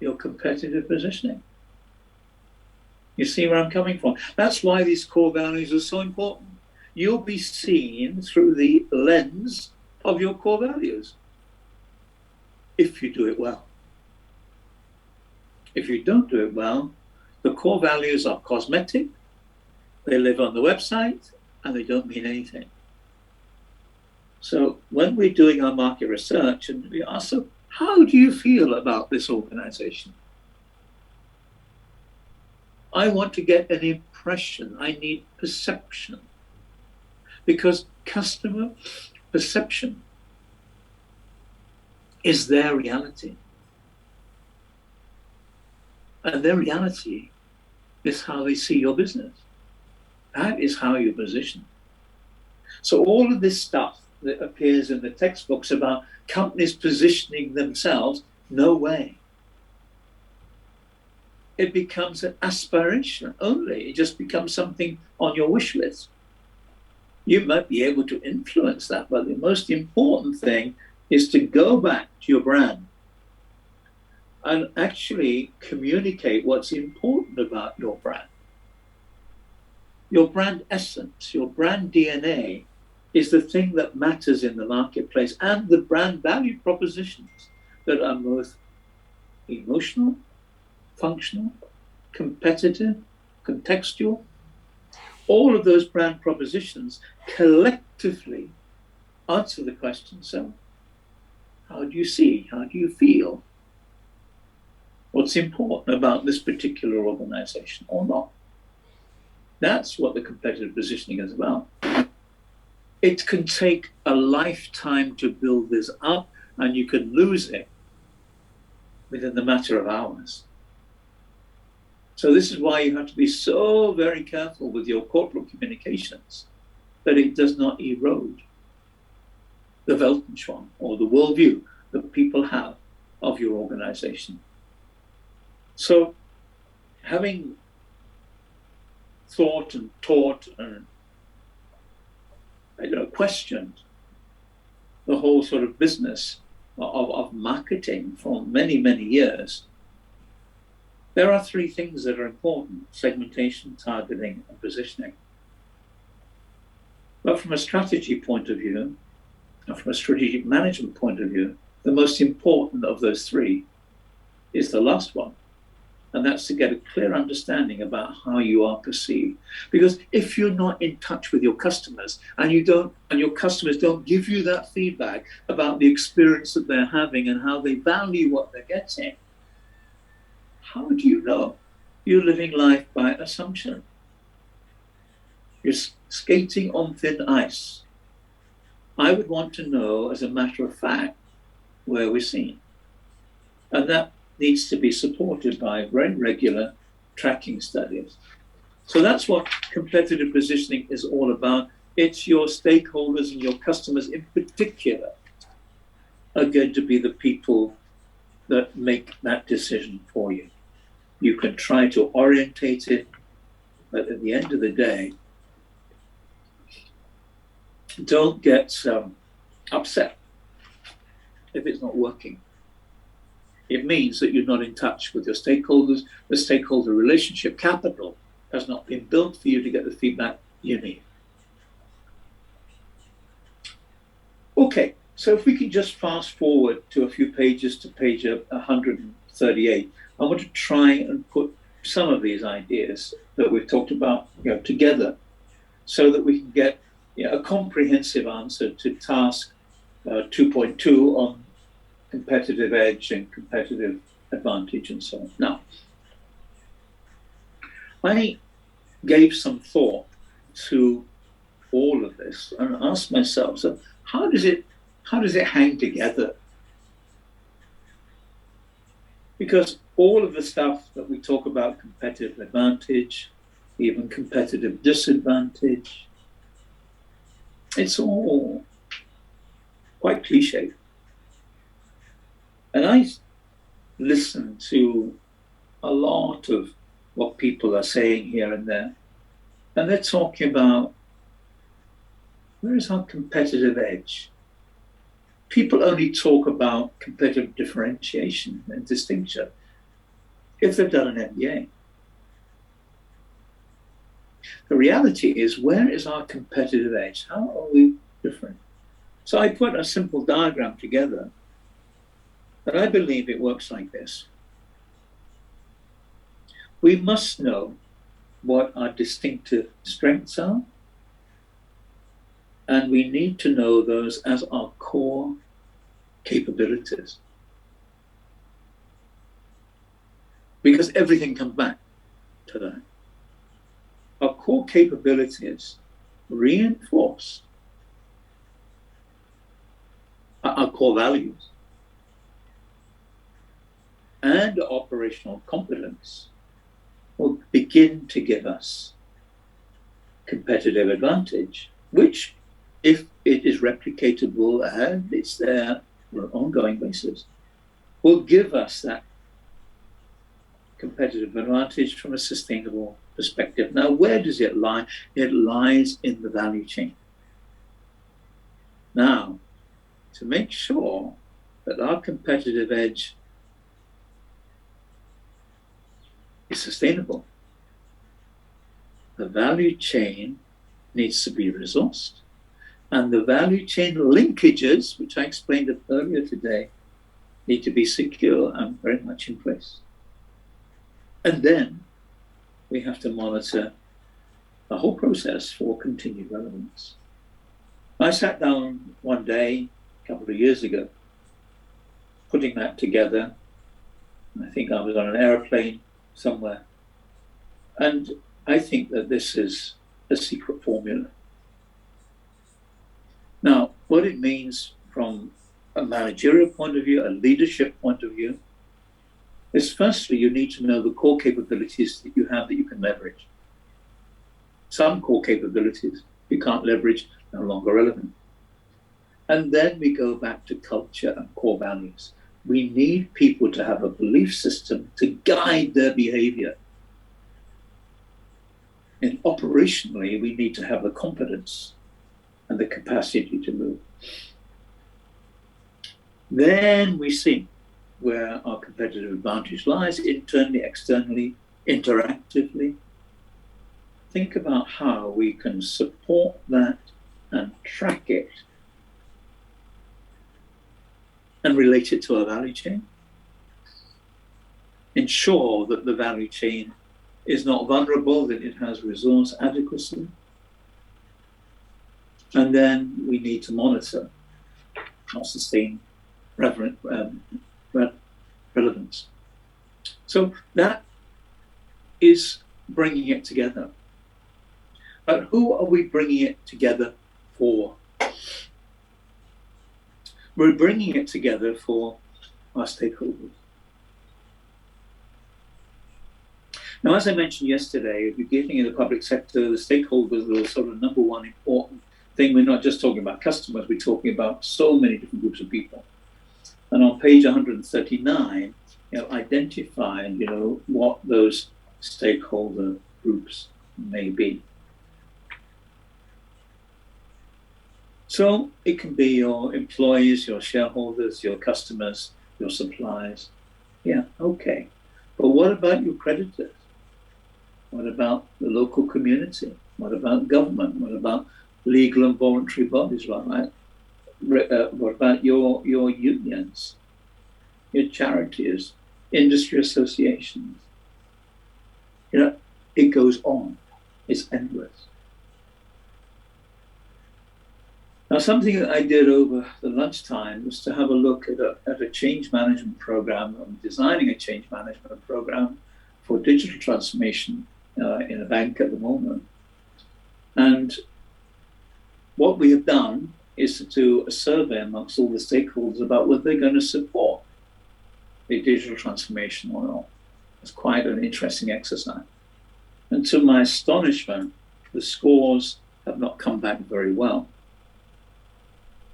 your competitive positioning. You see where I'm coming from? That's why these core values are so important. You'll be seen through the lens of your core values if you do it well. If you don't do it well, the core values are cosmetic, they live on the website, and they don't mean anything. So when we're doing our market research and we ask them, how do you feel about this organization? I want to get an impression. I need perception. Because customer perception is their reality. And their reality is how they see your business. That is how you position. So all of this stuff that appears in the textbooks about companies positioning themselves, no way. It becomes an aspiration only. It just becomes something on your wish list. You might be able to influence that, but the most important thing is to go back to your brand and actually communicate what's important about your brand. Your brand essence, your brand DNA is the thing that matters in the marketplace, and the brand value propositions that are both emotional, functional, competitive, contextual. All of those brand propositions collectively answer the question, so how do you see, how do you feel? What's important about this particular organization or not? That's what the competitive positioning is about. It can take a lifetime to build this up, and you can lose it within the matter of hours. So this is why you have to be so very careful with your corporate communications that it does not erode the Weltanschauung or the worldview that people have of your organization. So having thought and taught and questioned the whole sort of business of marketing for many, many years, there are three things that are important: segmentation, targeting, and positioning. But from a strategy point of view, and from a strategic management point of view, the most important of those three is the last one. And that's to get a clear understanding about how you are perceived. Because if you're not in touch with your customers and your customers don't give you that feedback about the experience that they're having and how they value what they're getting, how do you know? You're living life by assumption. You're skating on thin ice. I would want to know, as a matter of fact, where we're seen. And that needs to be supported by very regular tracking studies. So that's what competitive positioning is all about. It's your stakeholders and your customers in particular are going to be the people that make that decision for you. You can try to orientate it, but at the end of the day, don't get upset if it's not working. It means that you're not in touch with your stakeholders. The stakeholder relationship capital has not been built for you to get the feedback you need. Okay, so if we can just fast forward to a few pages to page 138, I want to try and put some of these ideas that we've talked about, together, so that we can get a comprehensive answer to task 2.2 on competitive edge and competitive advantage and so on. Now, I gave some thought to all of this and asked myself, so how does it hang together? Because all of the stuff that we talk about, competitive advantage, even competitive disadvantage, it's all quite cliche. And I listen to a lot of what people are saying here and there, and they're talking about, where is our competitive edge? People only talk about competitive differentiation and distinction if they've done an MBA. The reality is, where is our competitive edge? How are we different? So I put a simple diagram together, and I believe it works like this. We must know what our distinctive strengths are, and we need to know those as our core capabilities. Because everything comes back to that. Our core capabilities reinforce our core values, and operational competence will begin to give us competitive advantage, which, if it is replicatable and it's there on an ongoing basis, will give us that competitive advantage from a sustainable perspective. Now, where does it lie? It lies in the value chain. Now, to make sure that our competitive edge is sustainable, the value chain needs to be resourced, and the value chain linkages, which I explained earlier today, need to be secure and very much in place. And then we have to monitor the whole process for continued relevance. I sat down one day, a couple of years ago, putting that together. I think I was on an airplane somewhere. And I think that this is a secret formula. Now, what it means from a managerial point of view, a leadership point of view, is firstly, you need to know the core capabilities that you have that you can leverage. Some core capabilities you can't leverage, no longer relevant. And then we go back to culture and core values. We need people to have a belief system to guide their behavior. And operationally, we need to have the competence and the capacity to move. Then we see where our competitive advantage lies, internally, externally, interactively. Think about how we can support that and track it and relate it to our value chain. Ensure that the value chain is not vulnerable, that it has resource adequacy. And then we need to monitor or sustain relevance. So that is bringing it together. But who are we bringing it together for? We're bringing it together for our stakeholders. Now, as I mentioned yesterday, if you're getting in the public sector, the stakeholders are the sort of number one important thing. We're not just talking about customers, we're talking about so many different groups of people. And on page 139, identify, what those stakeholder groups may be. So it can be your employees, your shareholders, your customers, your suppliers, Okay. But what about your creditors? What about the local community? What about government? What about legal and voluntary bodies, right? What about your unions, your charities, industry associations? You know, it goes on. It's endless. Now, something that I did over the lunchtime was to have a look at a change management program. I'm designing a change management program for digital transformation in a bank at the moment. And what we have done is to do a survey amongst all the stakeholders about whether they're going to support the digital transformation or not. It's quite an interesting exercise. And to my astonishment, the scores have not come back very well.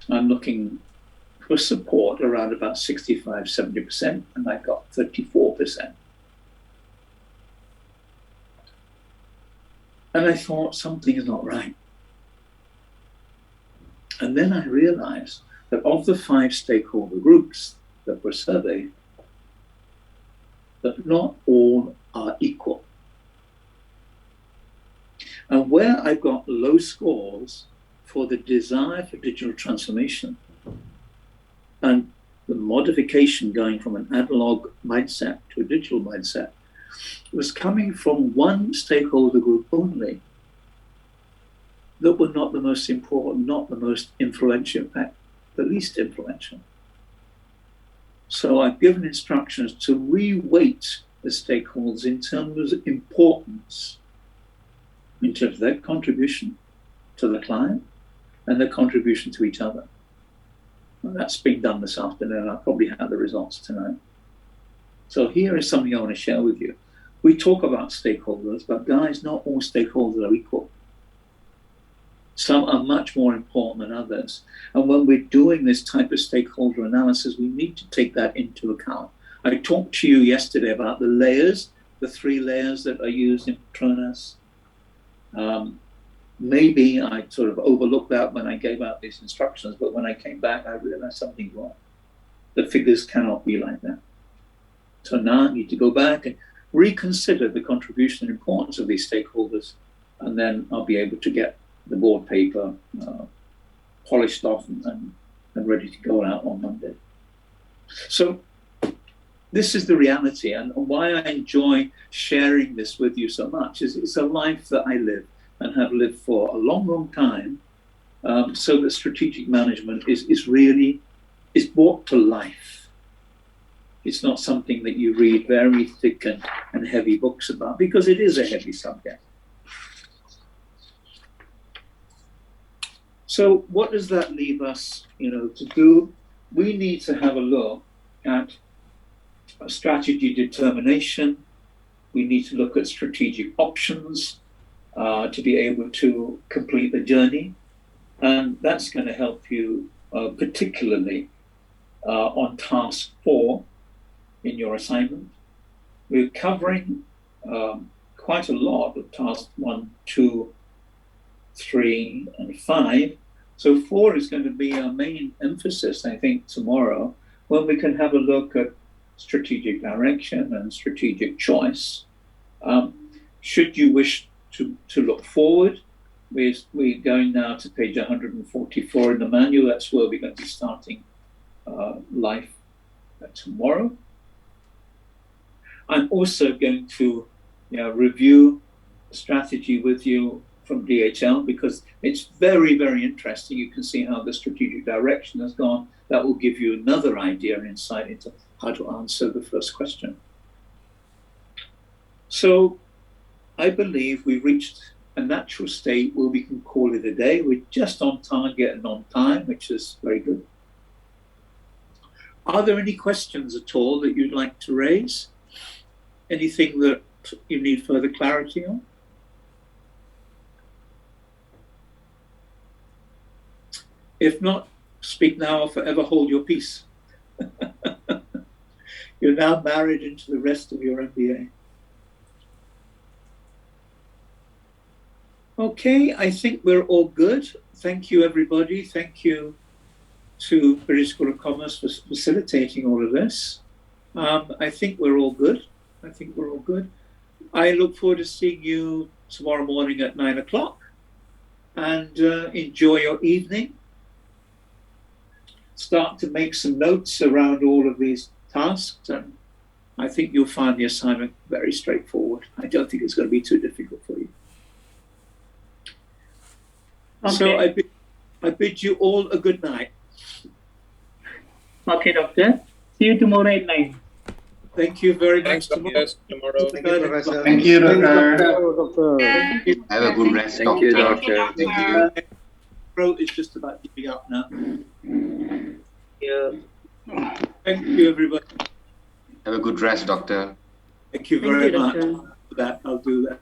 I'm looking for support around about 65, 70%, and I got 34%. And I thought something is not right. And then I realized that of the 5 stakeholder groups that were surveyed, that not all are equal. And where I got low scores for the desire for digital transformation and the modification going from an analog mindset to a digital mindset was coming from one stakeholder group only that were not the most important, not the most influential, in fact, the least influential. So I've given instructions to re-weight the stakeholders in terms of importance, in terms of their contribution to the client and their contribution to each other. And that's being done this afternoon. I'll probably have the results tonight. So here is something I want to share with you. We talk about stakeholders, but guys, not all stakeholders are equal. Some are much more important than others. And when we're doing this type of stakeholder analysis, we need to take that into account. I talked to you yesterday about the layers, the 3 layers that are used in Petronas. Maybe I sort of overlooked that when I gave out these instructions, but when I came back, I realized something wrong. The figures cannot be like that. So now I need to go back and reconsider the contribution and importance of these stakeholders, and then I'll be able to get the board paper polished off and ready to go out on Monday. So this is the reality, and why I enjoy sharing this with you so much is it's a life that I live and have lived for a long, long time. So that strategic management is really brought to life. It's not something that you read very thick and heavy books about, because it is a heavy subject. So what does that leave us, to do? We need to have a look at a strategy determination. We need to look at strategic options to be able to complete the journey. And that's going to help you particularly on task 4 in your assignment. We're covering quite a lot of tasks 1, 2, 3, and 5. So 4 is going to be our main emphasis, I think, tomorrow, when we can have a look at strategic direction and strategic choice. Should you wish to look forward, we're going now to page 144 in the manual. That's where we're going to be starting life tomorrow. I'm also going to review strategy with you from DHL, because it's very, very interesting. You can see how the strategic direction has gone. That will give you another idea and insight into how to answer the first question. So I believe we've reached a natural state where we can call it a day. We're just on target and on time, which is very good. Are there any questions at all that you'd like to raise? Anything that you need further clarity on? If not, speak now or forever hold your peace. You're now married into the rest of your MBA. Okay, I think we're all good. Thank you, everybody. Thank you to British School of Commerce for facilitating all of this. I think we're all good. I look forward to seeing you tomorrow morning at 9 o'clock. And enjoy your evening. Start to make some notes around all of these tasks, and I think you'll find the assignment very straightforward. I don't think it's going to be too difficult for you. Okay. So I bid you all a good night. Okay, doctor. See you tomorrow at 9. Thank you very much. Yes, tomorrow. Thank you, Professor. Thank you, doctor. Have a good rest, Thank you, doctor. doctor. Thank you. Throat is just about giving up now. Yeah. Thank you, everybody. Have a good rest, doctor. Thank you Thank very you, much doctor. for that. I'll do that.